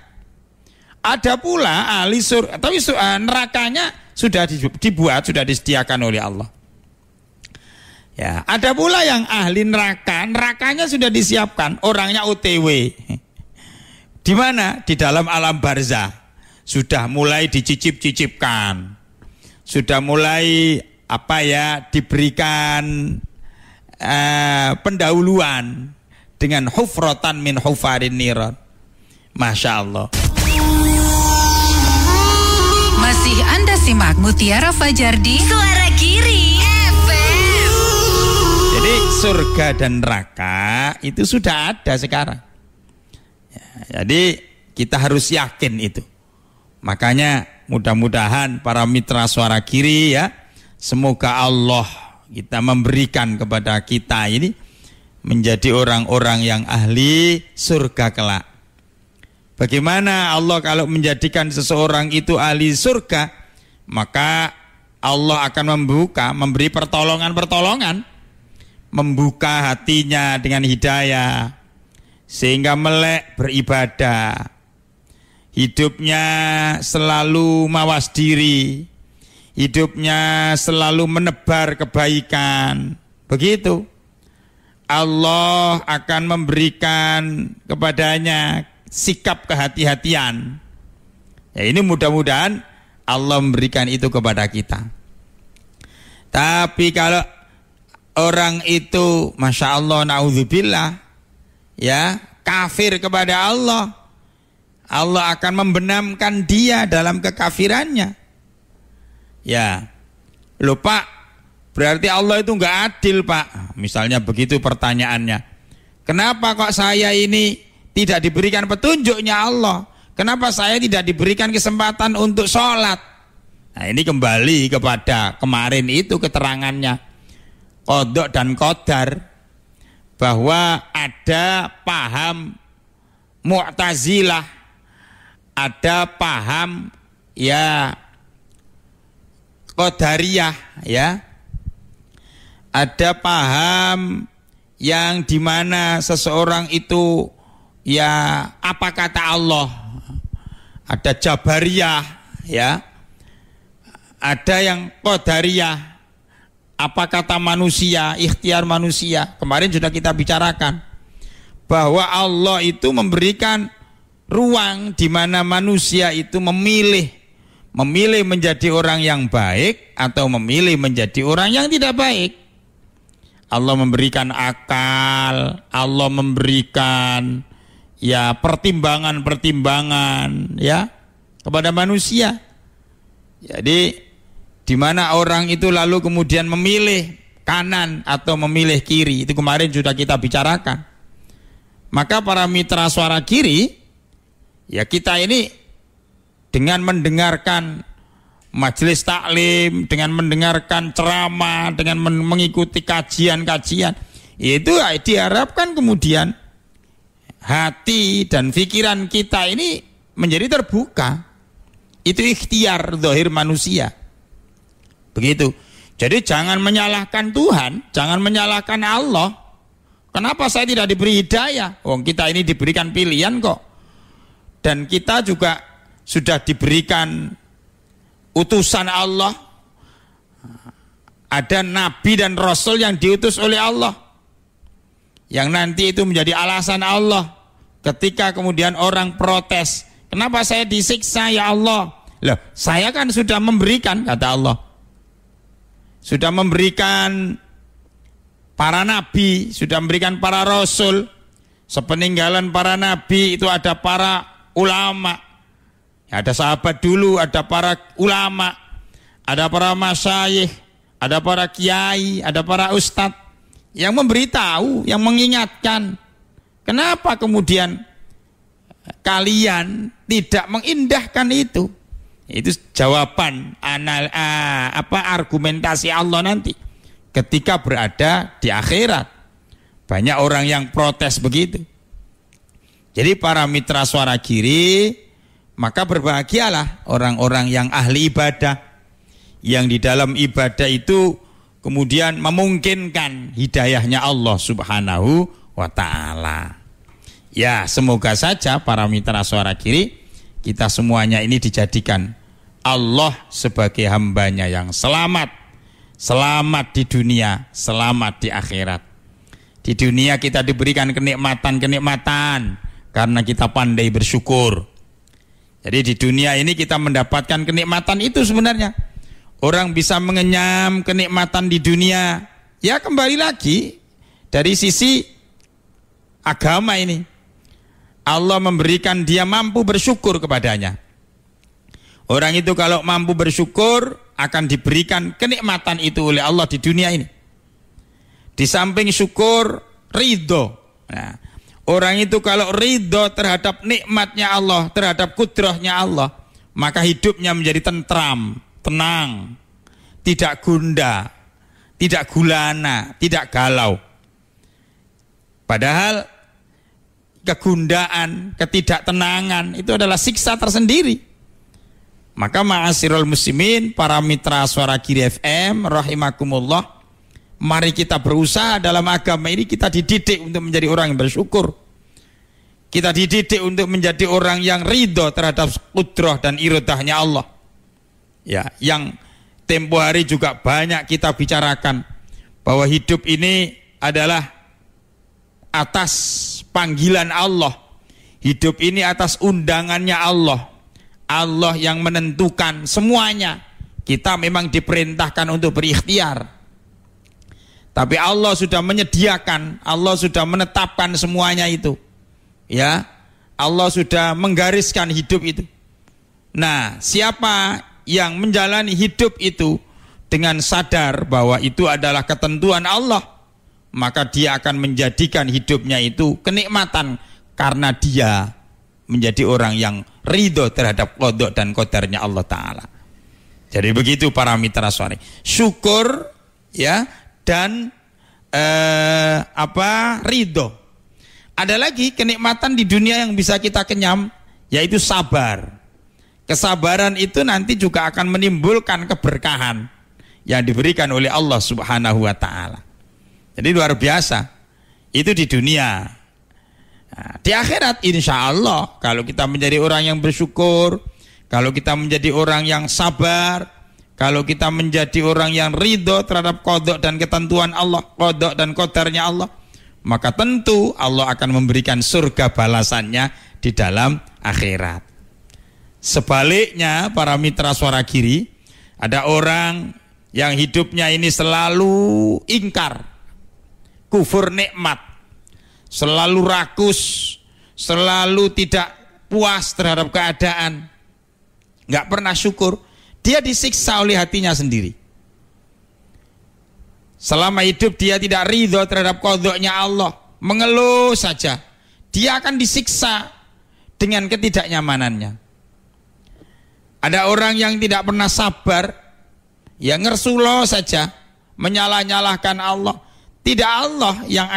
Ada pula ahli surga, tapi nerakanya sudah dibuat, sudah disediakan oleh Allah. Ya, ada pula yang ahli neraka, nerakanya sudah disiapkan, orangnya OTW. Di mana? Di dalam alam barzah. Sudah mulai dicicip-cicipkan. Sudah mulai diberikan pendahuluan dengan hufratan min hufarin niran. Masya Allah. Masih Anda simak Mutiara Fajar di Suara Giri FM. Jadi surga dan neraka itu sudah ada sekarang. Ya, jadi kita harus yakin itu. Makanya mudah-mudahan para mitra Suara Giri, ya, semoga Allah kita memberikan kepada kita ini menjadi orang-orang yang ahli surga kelak. Bagaimana Allah kalau menjadikan seseorang itu ahli surga, maka Allah akan memberi pertolongan-pertolongan, membuka hatinya dengan hidayah, sehingga melek beribadah, hidupnya selalu mawas diri, hidupnya selalu menebar kebaikan. Begitu Allah akan memberikan kepadanya sikap kehati-hatian. Ya, ini mudah-mudahan Allah memberikan itu kepada kita. Tapi kalau orang itu, masya Allah, naudzubillah, ya, kafir kepada Allah, Allah akan membenamkan dia dalam kekafirannya. Ya, loh Pak, berarti Allah itu nggak adil Pak. Misalnya begitu pertanyaannya. Kenapa kok saya ini tidak diberikan petunjuknya Allah? Kenapa saya tidak diberikan kesempatan untuk sholat? Nah, ini kembali kepada kemarin itu keterangannya qadha dan qadar, bahwa ada paham Mu'tazilah, ada paham ya Qadariyah, ya, ada paham yang dimana seseorang itu, ya, apa kata Allah, ada Jabariyah, ya, ada yang Qadariyah, apa kata manusia, ikhtiar manusia. Kemarin sudah kita bicarakan bahwa Allah itu memberikan ruang di mana manusia itu memilih menjadi orang yang baik atau memilih menjadi orang yang tidak baik. Allah memberikan akal, Allah memberikan ya pertimbangan-pertimbangan ya kepada manusia. Jadi di mana orang itu lalu kemudian memilih kanan atau memilih kiri, itu kemarin sudah kita bicarakan. Maka para mitra suara kiri, ya kita ini dengan mendengarkan majelis taklim, dengan mendengarkan ceramah, dengan mengikuti kajian-kajian, itu diharapkan kemudian hati dan pikiran kita ini menjadi terbuka. Itu ikhtiar zahir manusia. Begitu. Jadi jangan menyalahkan Tuhan, jangan menyalahkan Allah. Kenapa saya tidak diberi hidayah? Kita ini diberikan pilihan kok. Dan kita juga sudah diberikan utusan Allah. Ada nabi dan rasul yang diutus oleh Allah. Yang nanti itu menjadi alasan Allah ketika kemudian orang protes. Kenapa saya disiksa ya Allah? Loh, saya kan sudah memberikan, kata Allah. Sudah memberikan para nabi, sudah memberikan para rasul. Sepeninggalan para nabi itu ada para ulama. Ada sahabat dulu, ada para ulama, ada para masyayikh, ada para kiai, ada para ustadz yang memberitahu, yang mengingatkan. Kenapa kemudian kalian tidak mengindahkan itu? Itu jawaban argumentasi Allah nanti ketika berada di akhirat. Banyak orang yang protes begitu. Jadi para mitra suara kiri, maka berbahagialah orang-orang yang ahli ibadah, yang di dalam ibadah itu kemudian memungkinkan hidayahnya Allah Subhanahu wa ta'ala. Ya, semoga saja para mitra suara kiri, kita semuanya ini dijadikan Allah sebagai hambanya yang selamat. Selamat di dunia, selamat di akhirat. Di dunia kita diberikan kenikmatan-kenikmatan karena kita pandai bersyukur. Jadi di dunia ini kita mendapatkan kenikmatan itu sebenarnya. Orang bisa mengenyam kenikmatan di dunia. Ya kembali lagi dari sisi agama ini. Allah memberikan dia mampu bersyukur kepadanya. Orang itu kalau mampu bersyukur akan diberikan kenikmatan itu oleh Allah di dunia ini. Di samping syukur, ridho. Nah, orang itu kalau ridho terhadap nikmatnya Allah, terhadap kudrahnya Allah, maka hidupnya menjadi tentram, tenang, tidak gundah, tidak gulana, tidak galau. Padahal kegundaan, ketidaktenangan itu adalah siksa tersendiri. Maka ma'asyiral muslimin, para mitra suara Kiri FM rahimakumullah, mari kita berusaha dalam agama ini, kita dididik untuk menjadi orang yang bersyukur. Kita dididik untuk menjadi orang yang ridho terhadap kudrah dan iradahnya Allah. Ya, yang tempo hari juga banyak kita bicarakan bahwa hidup ini adalah atas panggilan Allah. Hidup ini atas undangannya Allah. Allah yang menentukan semuanya. Kita memang diperintahkan untuk berikhtiar. Tapi Allah sudah menyediakan, Allah sudah menetapkan semuanya itu. Ya, Allah sudah menggariskan hidup itu. Nah, siapa yang menjalani hidup itu dengan sadar bahwa itu adalah ketentuan Allah, maka dia akan menjadikan hidupnya itu kenikmatan karena dia menjadi orang yang ridho terhadap qada dan qadarnya Allah Ta'ala. Jadi begitu para mitra suara. Syukur ya dan ridho. Ada lagi kenikmatan di dunia yang bisa kita kenyam, yaitu sabar. Kesabaran itu nanti juga akan menimbulkan keberkahan yang diberikan oleh Allah Subhanahu wa Ta'ala. Jadi luar biasa. Itu di dunia. Nah, di akhirat insya Allah kalau kita menjadi orang yang bersyukur, kalau kita menjadi orang yang sabar, Kalau kita menjadi orang yang ridho terhadap qada dan ketentuan Allah, qada dan qadarnya Allah, maka tentu Allah akan memberikan surga balasannya di dalam akhirat. Sebaliknya para mitra Suara Giri, ada orang yang hidupnya ini selalu ingkar, kufur nikmat, selalu rakus, selalu tidak puas terhadap keadaan, nggak pernah syukur. Dia disiksa oleh hatinya sendiri. Selama hidup dia tidak ridho terhadap qadanya Allah, mengeluh saja, dia akan disiksa dengan ketidaknyamanannya. Ada orang yang tidak pernah sabar, ya ngersulo saja, menyalah-nyalahkan Allah. Tidak Allah yang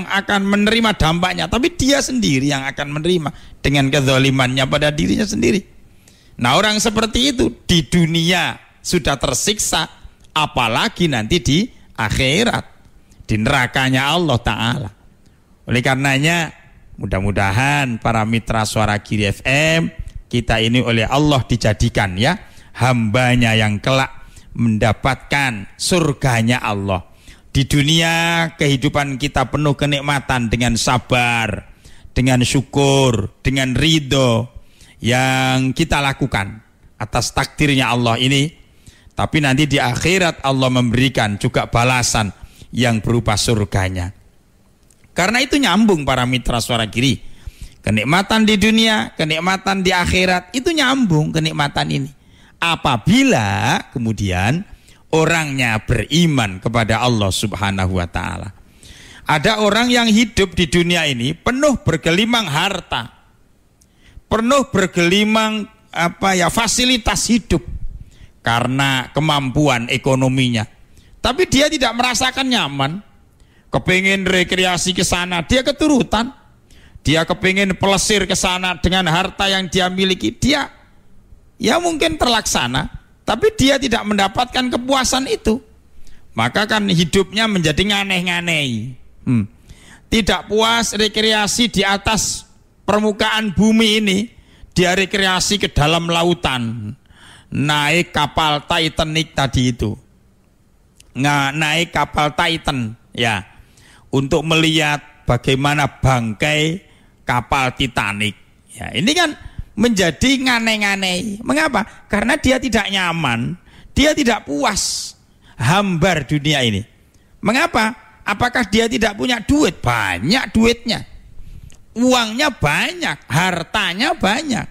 akan menerima dampaknya, tapi dia sendiri yang akan menerima dengan kezalimannya pada dirinya sendiri. Nah, orang seperti itu di dunia sudah tersiksa, apalagi nanti di akhirat, di nerakanya Allah Ta'ala. Oleh karenanya, mudah-mudahan para mitra Suara Giri FM, kita ini oleh Allah dijadikan ya hambanya yang kelak mendapatkan surganya Allah. Di dunia kehidupan kita penuh kenikmatan dengan sabar, dengan syukur, dengan ridho yang kita lakukan atas takdirnya Allah ini. Tapi nanti di akhirat Allah memberikan juga balasan yang berupa surganya. Karena itu nyambung para mitra Suara Giri. Kenikmatan di dunia, kenikmatan di akhirat, itu nyambung kenikmatan ini. Apabila kemudian orangnya beriman kepada Allah Subhanahu wa Ta'ala. Ada orang yang hidup di dunia ini penuh bergelimang harta, penuh bergelimang fasilitas hidup karena kemampuan ekonominya. Tapi dia tidak merasakan nyaman. Kepingin rekreasi ke sana, dia keturutan. Dia kepingin pelesir ke sana dengan harta yang dia miliki, dia ya mungkin terlaksana, tapi dia tidak mendapatkan kepuasan itu. Maka kan hidupnya menjadi nganeh-nganeh. Tidak puas rekreasi di atas permukaan bumi ini, dia rekreasi ke dalam lautan, naik kapal Titanic tadi itu, naik kapal Titan ya, untuk melihat bagaimana bangkai kapal Titanic ya. Ini kan menjadi ngane-ngane. Mengapa? Karena dia tidak nyaman, dia tidak puas, hambar dunia ini. Mengapa? Apakah dia tidak punya duit? Banyak duitnya, uangnya banyak, hartanya banyak.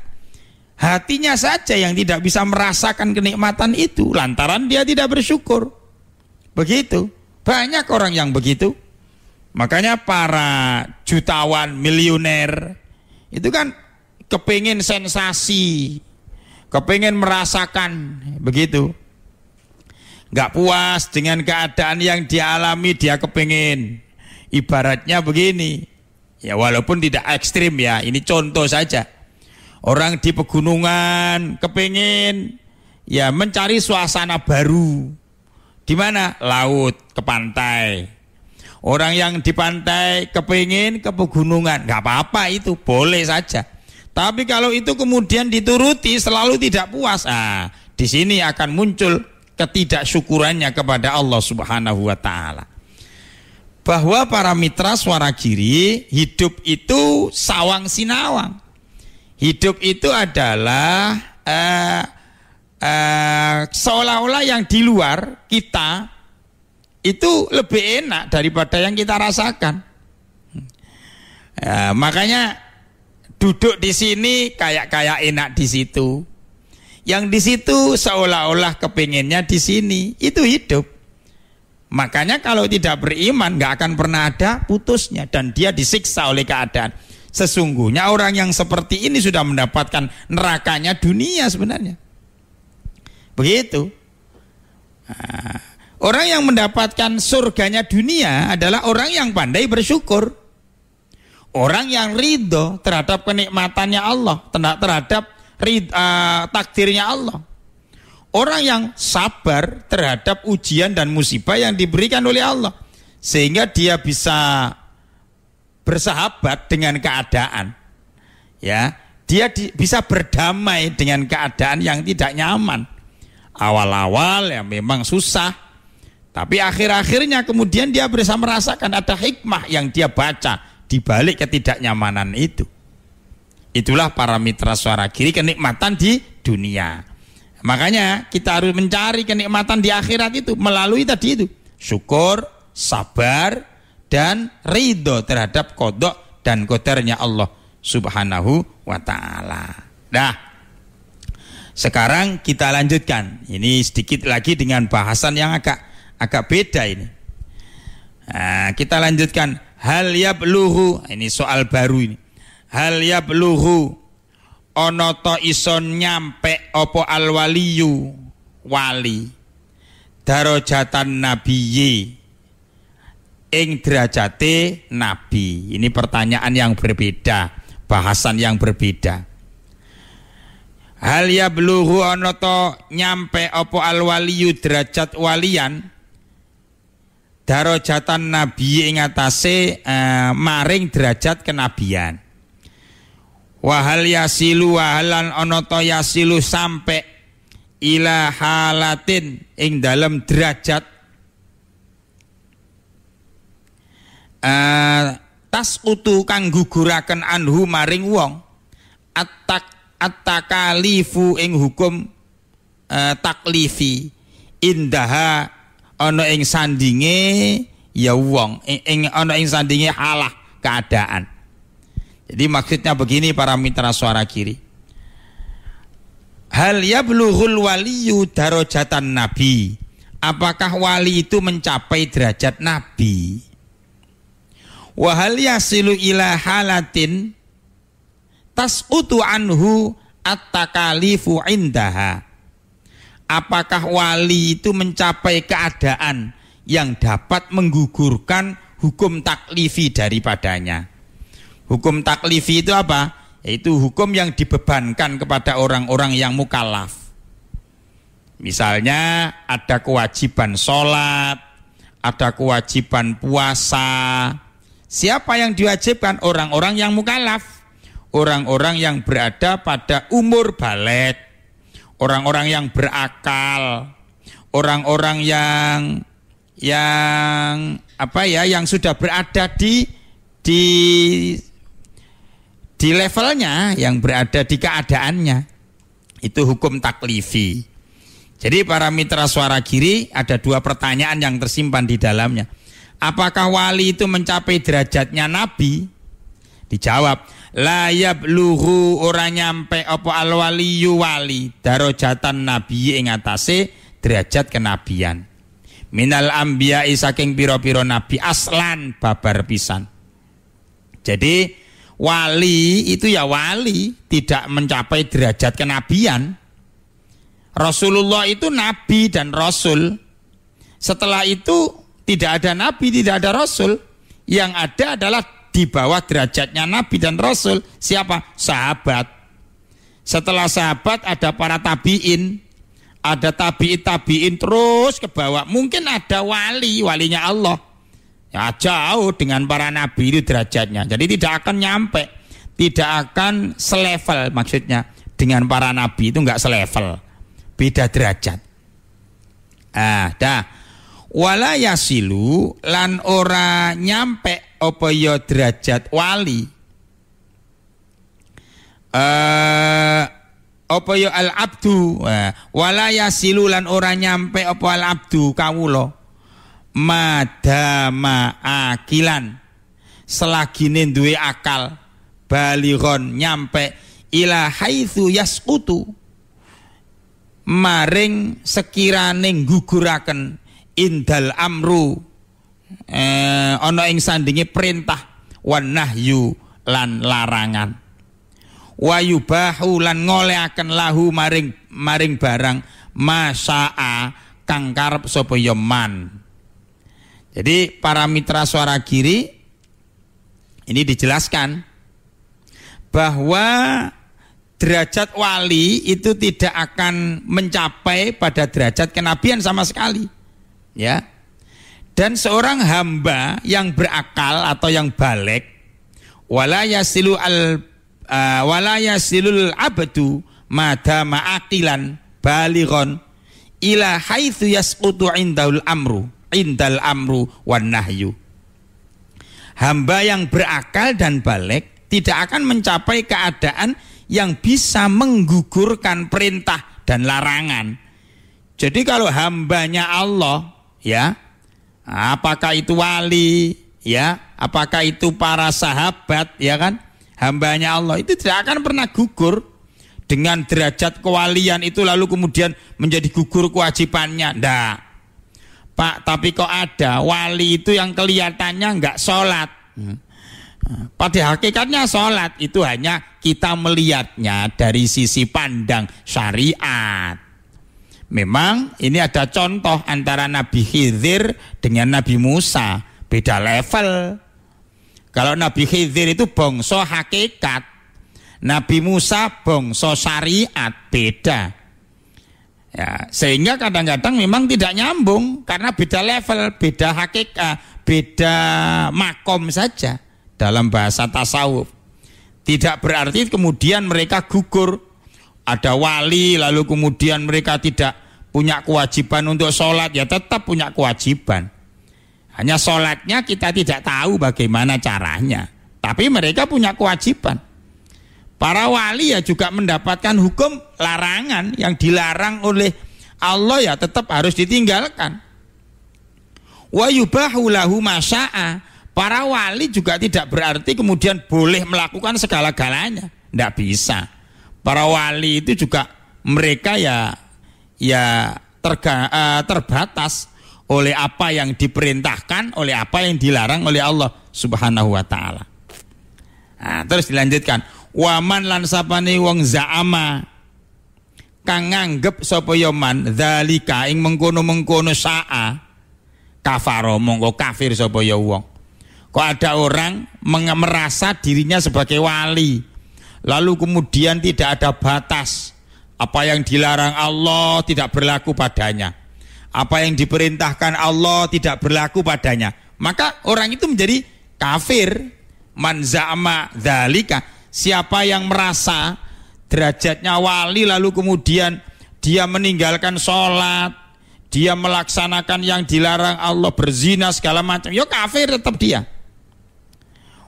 Hatinya saja yang tidak bisa merasakan kenikmatan itu, lantaran dia tidak bersyukur. Begitu, banyak orang yang begitu. Makanya para jutawan miliuner itu kan kepingin sensasi, kepingin merasakan, begitu. Gak puas dengan keadaan yang dia alami, dia kepingin. Ibaratnya begini, ya walaupun tidak ekstrim ya, ini contoh saja. Orang di pegunungan kepingin ya mencari suasana baru. Di mana? Laut, ke pantai. Orang yang di pantai kepingin ke pegunungan, gak apa-apa, itu boleh saja. Tapi kalau itu kemudian dituruti selalu tidak puas, di sini akan muncul ketidaksyukurannya kepada Allah Subhanahu wa Ta'ala. Bahwa para mitra Suara Giri, hidup itu sawang sinawang. Hidup itu adalah seolah-olah yang di luar kita itu lebih enak daripada yang kita rasakan. Makanya duduk di sini kayak enak di situ. Yang di situ seolah-olah kepinginnya di sini. Itu hidup. Makanya kalau tidak beriman nggak akan pernah ada putusnya, dan dia disiksa oleh keadaan. Sesungguhnya orang yang seperti ini sudah mendapatkan nerakanya dunia sebenarnya. Begitu. Orang yang mendapatkan surganya dunia adalah orang yang pandai bersyukur. Orang yang ridho terhadap kenikmatannya Allah, terhadap takdirnya Allah. Orang yang sabar terhadap ujian dan musibah yang diberikan oleh Allah, sehingga dia bisa bersahabat dengan keadaan. Ya, dia bisa berdamai dengan keadaan yang tidak nyaman. Awal-awal ya memang susah, tapi akhir-akhirnya kemudian dia bisa merasakan ada hikmah yang dia baca di balik ketidaknyamanan itu. Itulah para mitra suara kiri, kenikmatan di dunia. Makanya kita harus mencari kenikmatan di akhirat itu melalui tadi itu, syukur, sabar, dan ridho terhadap qada dan qadarnya Allah Subhanahu wa ta'ala. Nah, sekarang kita lanjutkan. Ini sedikit lagi dengan bahasan yang agak beda ini. Nah, kita lanjutkan. Hal yablughu, ini soal baru ini. Hal yablughu ana ta ison nyampe apa alwaliyu wali darajatan nabiyyi ing derajate nabi. Ini pertanyaan yang berbeda, bahasan yang berbeda. Hal yablughu ana ta nyampe apa alwaliyu derajat walian darajatan nabi ing atase maring derajat kenabian. Wahal yasilu wahalan onoto yasilu sampai ila halatin ing dalam derajat tasqutu kang guguraken anhu maring wong at-takalifu ing hukum taklifi indaha ana ing sandinge ya wong ing ana ing sandinge halah keadaan. Jadi maksudnya begini para mitra suara kiri. Hal yablughul waliyu darajatan nabi. Apakah wali itu mencapai derajat nabi? Wa hal yasilu ila halatin tasqutu anhu at-takalifu indaha. Apakah wali itu mencapai keadaan yang dapat menggugurkan hukum taklifi daripadanya? Hukum taklifi itu apa? Yaitu hukum yang dibebankan kepada orang-orang yang mukallaf. Misalnya ada kewajiban sholat, ada kewajiban puasa. Siapa yang diwajibkan? Orang-orang yang mukallaf, orang-orang yang berada pada umur baligh, orang-orang yang berakal, orang-orang yang sudah berada di levelnya, yang berada di keadaannya. Itu hukum taklifi. Jadi para mitra suara kiri, ada dua pertanyaan yang tersimpan di dalamnya. Apakah wali itu mencapai derajatnya nabi? Dijawab, la yablughu ora nyampe apa alwaliyu wali darajatan nabi ing atase derajat kenabian. Minal anbiya'i saking pira-pira nabi aslan babar pisan. Jadi wali itu ya wali, tidak mencapai derajat kenabian. Rasulullah itu nabi dan rasul. Setelah itu tidak ada nabi, tidak ada rasul. Yang ada adalah di bawah derajatnya nabi dan rasul. Siapa? Sahabat. Setelah sahabat ada para tabi'in, ada tabi'in terus ke bawah. Mungkin ada walinya Allah. Ya jauh dengan para nabi itu derajatnya. Jadi tidak akan nyampe, tidak akan selevel, maksudnya dengan para nabi itu enggak selevel, beda derajat. Wala yasilu lan ora nyampe apa ya derajat wali. Apa ya al abdu. Wala yasilu lan ora nyampe apa al abdu kawula. Madama akilan selagi duwe akal balighon nyampe ila haitsu yasqutu maring sekirane guguraken indal amru ana ing sandinge perintah wan nahyu lan larangan wa yubahu lan ngolehaken lahu maring barang masaa kang karep sapa ya man. Jadi para mitra suara kiri ini dijelaskan bahwa derajat wali itu tidak akan mencapai pada derajat kenabian sama sekali, ya. Dan seorang hamba yang berakal atau yang baligh wala yasilul abdu madama aqilan balighon ila haitsu yasqutu indal amru wan nahyu. Hamba yang berakal dan balik tidak akan mencapai keadaan yang bisa menggugurkan perintah dan larangan. Jadi kalau hambanya Allah, ya, apakah itu wali, ya, apakah itu para sahabat, ya kan, hambanya Allah itu tidak akan pernah gugur dengan derajat kewalian itu lalu kemudian menjadi gugur kewajibannya. Ndak. Pak, tapi kok ada wali itu yang kelihatannya enggak sholat. Pada hakikatnya sholat, itu hanya kita melihatnya dari sisi pandang syariat. Memang ini ada contoh antara Nabi Khidir dengan Nabi Musa, beda level. Kalau Nabi Khidir itu bangsa hakikat, Nabi Musa bangsa syariat, beda. Ya, sehingga kadang-kadang memang tidak nyambung karena beda level, beda hakikat, beda makom saja dalam bahasa tasawuf. Tidak berarti kemudian mereka gugur. Ada wali lalu kemudian mereka tidak punya kewajiban untuk sholat, ya tetap punya kewajiban. Hanya sholatnya kita tidak tahu bagaimana caranya, tapi mereka punya kewajiban. Para wali ya juga mendapatkan hukum larangan, yang dilarang oleh Allah ya tetap harus ditinggalkan. Wa yubahu lahu masya'a. Para wali juga tidak berarti kemudian boleh melakukan segala-galanya. Tidak bisa. Para wali itu juga mereka ya terbatas oleh apa yang diperintahkan, oleh apa yang dilarang oleh Allah Subhanahu wa taala. Nah, terus dilanjutkan, waman lan sapane wong za'ama kang nganggep sapa ya man dzalika ing mengkono-mengkono sa'a kafaro mongko kafir sapa ya wong. Kok ada orang merasa dirinya sebagai wali lalu kemudian tidak ada batas, apa yang dilarang Allah tidak berlaku padanya, apa yang diperintahkan Allah tidak berlaku padanya, maka orang itu menjadi kafir. Man za'ama dzalika, siapa yang merasa derajatnya wali lalu kemudian dia meninggalkan sholat, dia melaksanakan yang dilarang Allah, berzina segala macam, ya kafir tetap dia.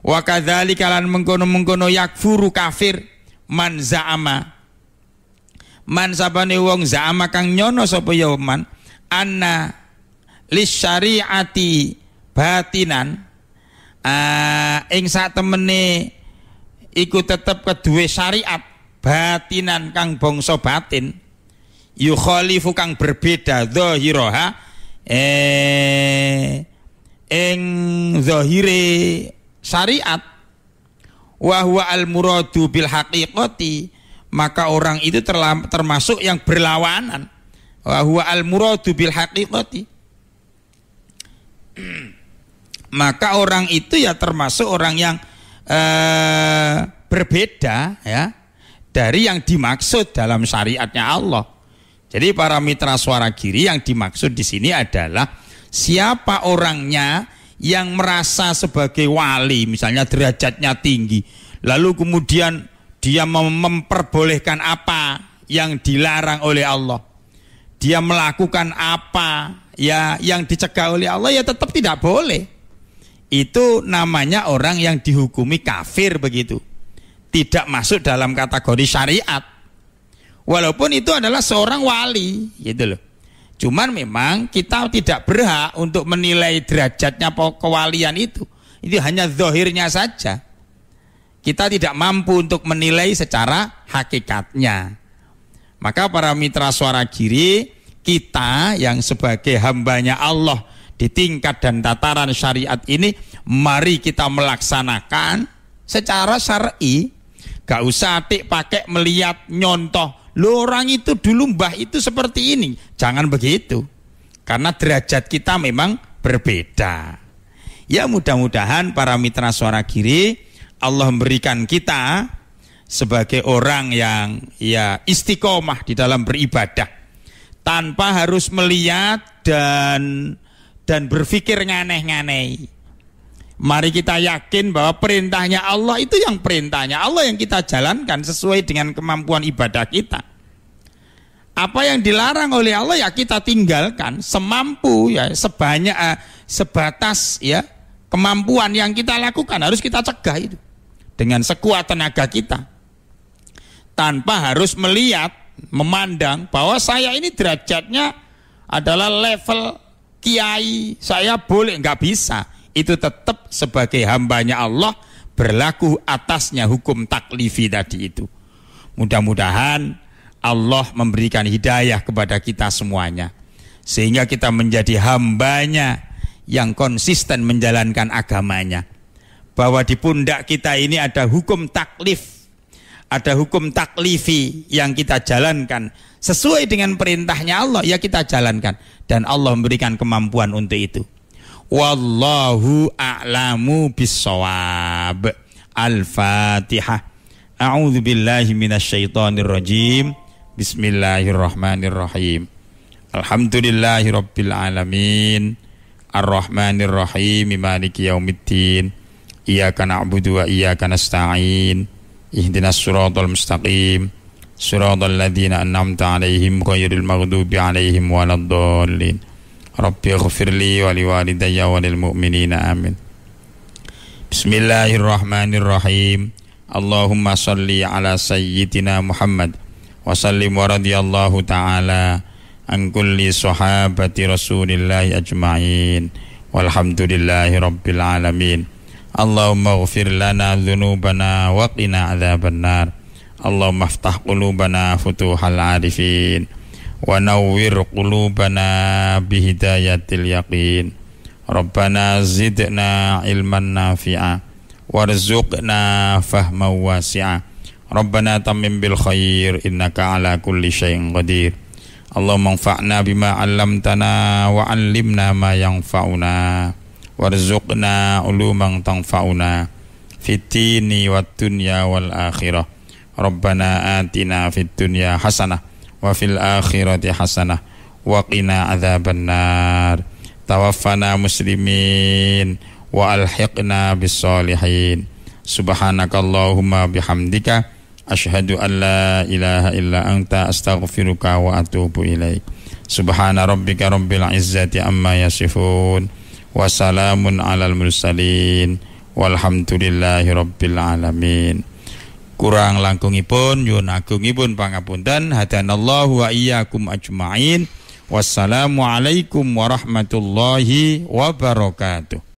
Wa kadzalika lan mengkono-mengkono yakfuru kafir man za'ama. Man sabane wong za'ama kang nyono sapa ya man anna lisyariati batinan, ing sak temene iku tetep keduwe syariat batinan kang bangsa batin, yukhalifu kang berbeda zahiraha ing zahire syariat, wa huwa al muradu bil haqiqati, maka orang itu termasuk yang berlawanan. Wa huwa al muradu bil haqiqati, maka orang itu ya termasuk orang yang berbeda ya dari yang dimaksud dalam syariatnya Allah. Jadi para mitra suara Giri, yang dimaksud di sini adalah siapa orangnya yang merasa sebagai wali, misalnya derajatnya tinggi, lalu kemudian dia memperbolehkan apa yang dilarang oleh Allah, dia melakukan apa ya yang dicegah oleh Allah, ya tetap tidak boleh. Itu namanya orang yang dihukumi kafir begitu, tidak masuk dalam kategori syariat, walaupun itu adalah seorang wali gitu loh. Cuman memang kita tidak berhak untuk menilai derajatnya kewalian itu hanya zahirnya saja. Kita tidak mampu untuk menilai secara hakikatnya. Maka para mitra suara Giri, kita yang sebagai hambanya Allah di tingkat dan tataran syariat ini, mari kita melaksanakan secara syar'i. Gak usah atik pakai melihat nyontoh, lo orang itu dulu mbah itu seperti ini. Jangan begitu, karena derajat kita memang berbeda. Ya mudah-mudahan para mitra suara Giri, Allah memberikan kita sebagai orang yang ya istiqomah di dalam beribadah, tanpa harus melihat dan berpikir nganeh-nganeh. Mari kita yakin bahwa perintahnya Allah itu yang perintahnya Allah yang kita jalankan sesuai dengan kemampuan ibadah kita. Apa yang dilarang oleh Allah ya kita tinggalkan semampu ya, sebanyak sebatas ya kemampuan yang kita lakukan harus kita cegah itu dengan sekuat tenaga kita. Tanpa harus melihat, memandang bahwa saya ini derajatnya adalah level kiai, saya boleh, nggak bisa. Itu tetap sebagai hambanya Allah berlaku atasnya hukum taklifi tadi itu. Mudah-mudahan Allah memberikan hidayah kepada kita semuanya sehingga kita menjadi hambanya yang konsisten menjalankan agamanya, bahwa di pundak kita ini ada hukum taklif, ada hukum taklifi yang kita jalankan sesuai dengan perintahnya Allah, ya kita jalankan, dan Allah memberikan kemampuan untuk itu. Wallahu a'lamu bis-shawab. Al-Fatihah. A'udzu billahi minasyaitonir rajim. Bismillahirrahmanirrahim. Alhamdulillahirabbil alamin. Ar-Rahmanir Rahim. Maliki yaumiddin. Iyyaka na'budu wa iyyaka nasta'in. Ihdinas siratal mustaqim. Siratal ladzina an'amta 'alaihim ghairil maghdubi 'alaihim waladdallin. Rabbi ighfirli wa liwalidayya wa lil mu'minina amin. Bismillahirrahmanirrahim. Allahumma salli ala sayyidina Muhammad wa sallim wa radiyallahu ta'ala an kulli sahabati rasulillahi ajma'in walhamdulillahi rabbil alamin. Allahumma ighfir lana dhunubana wa qina adzaban nar. Allahumma iftah qulubana futuhal arifin wa nawwir qulubana bihidayatil yaqin. Rabbana zidna ilman nafi'a warzuqna fahman wasi'a. Rabbana tammim bil khair innaka ala kulli syai'in qadir. Allahumma anfa'na bima 'allamtana wa 'allimna ma yanfa'una warzuqna uluman tanfa'una fid dini wad dunya wal akhirah. Rabbana atina fid dunya hasanah wa fil akhirati hasanah wa qina adzabannar. Tawaffana muslimin wa alhiqna bis solihin. Subhanakallahumma bihamdika asyhadu an la ilaha illa anta astaghfiruka wa atubu ilaik. Subhana rabbika rabbil izzati amma yasifun wa salamun alal mursalin walhamdulillahi rabbil alamin. Kurang langkungipun nyuwun agungipun pangapunten. Hadanallahu wa iyyakum ajmain. Wassalamualaikum warahmatullahi wabarakatuh.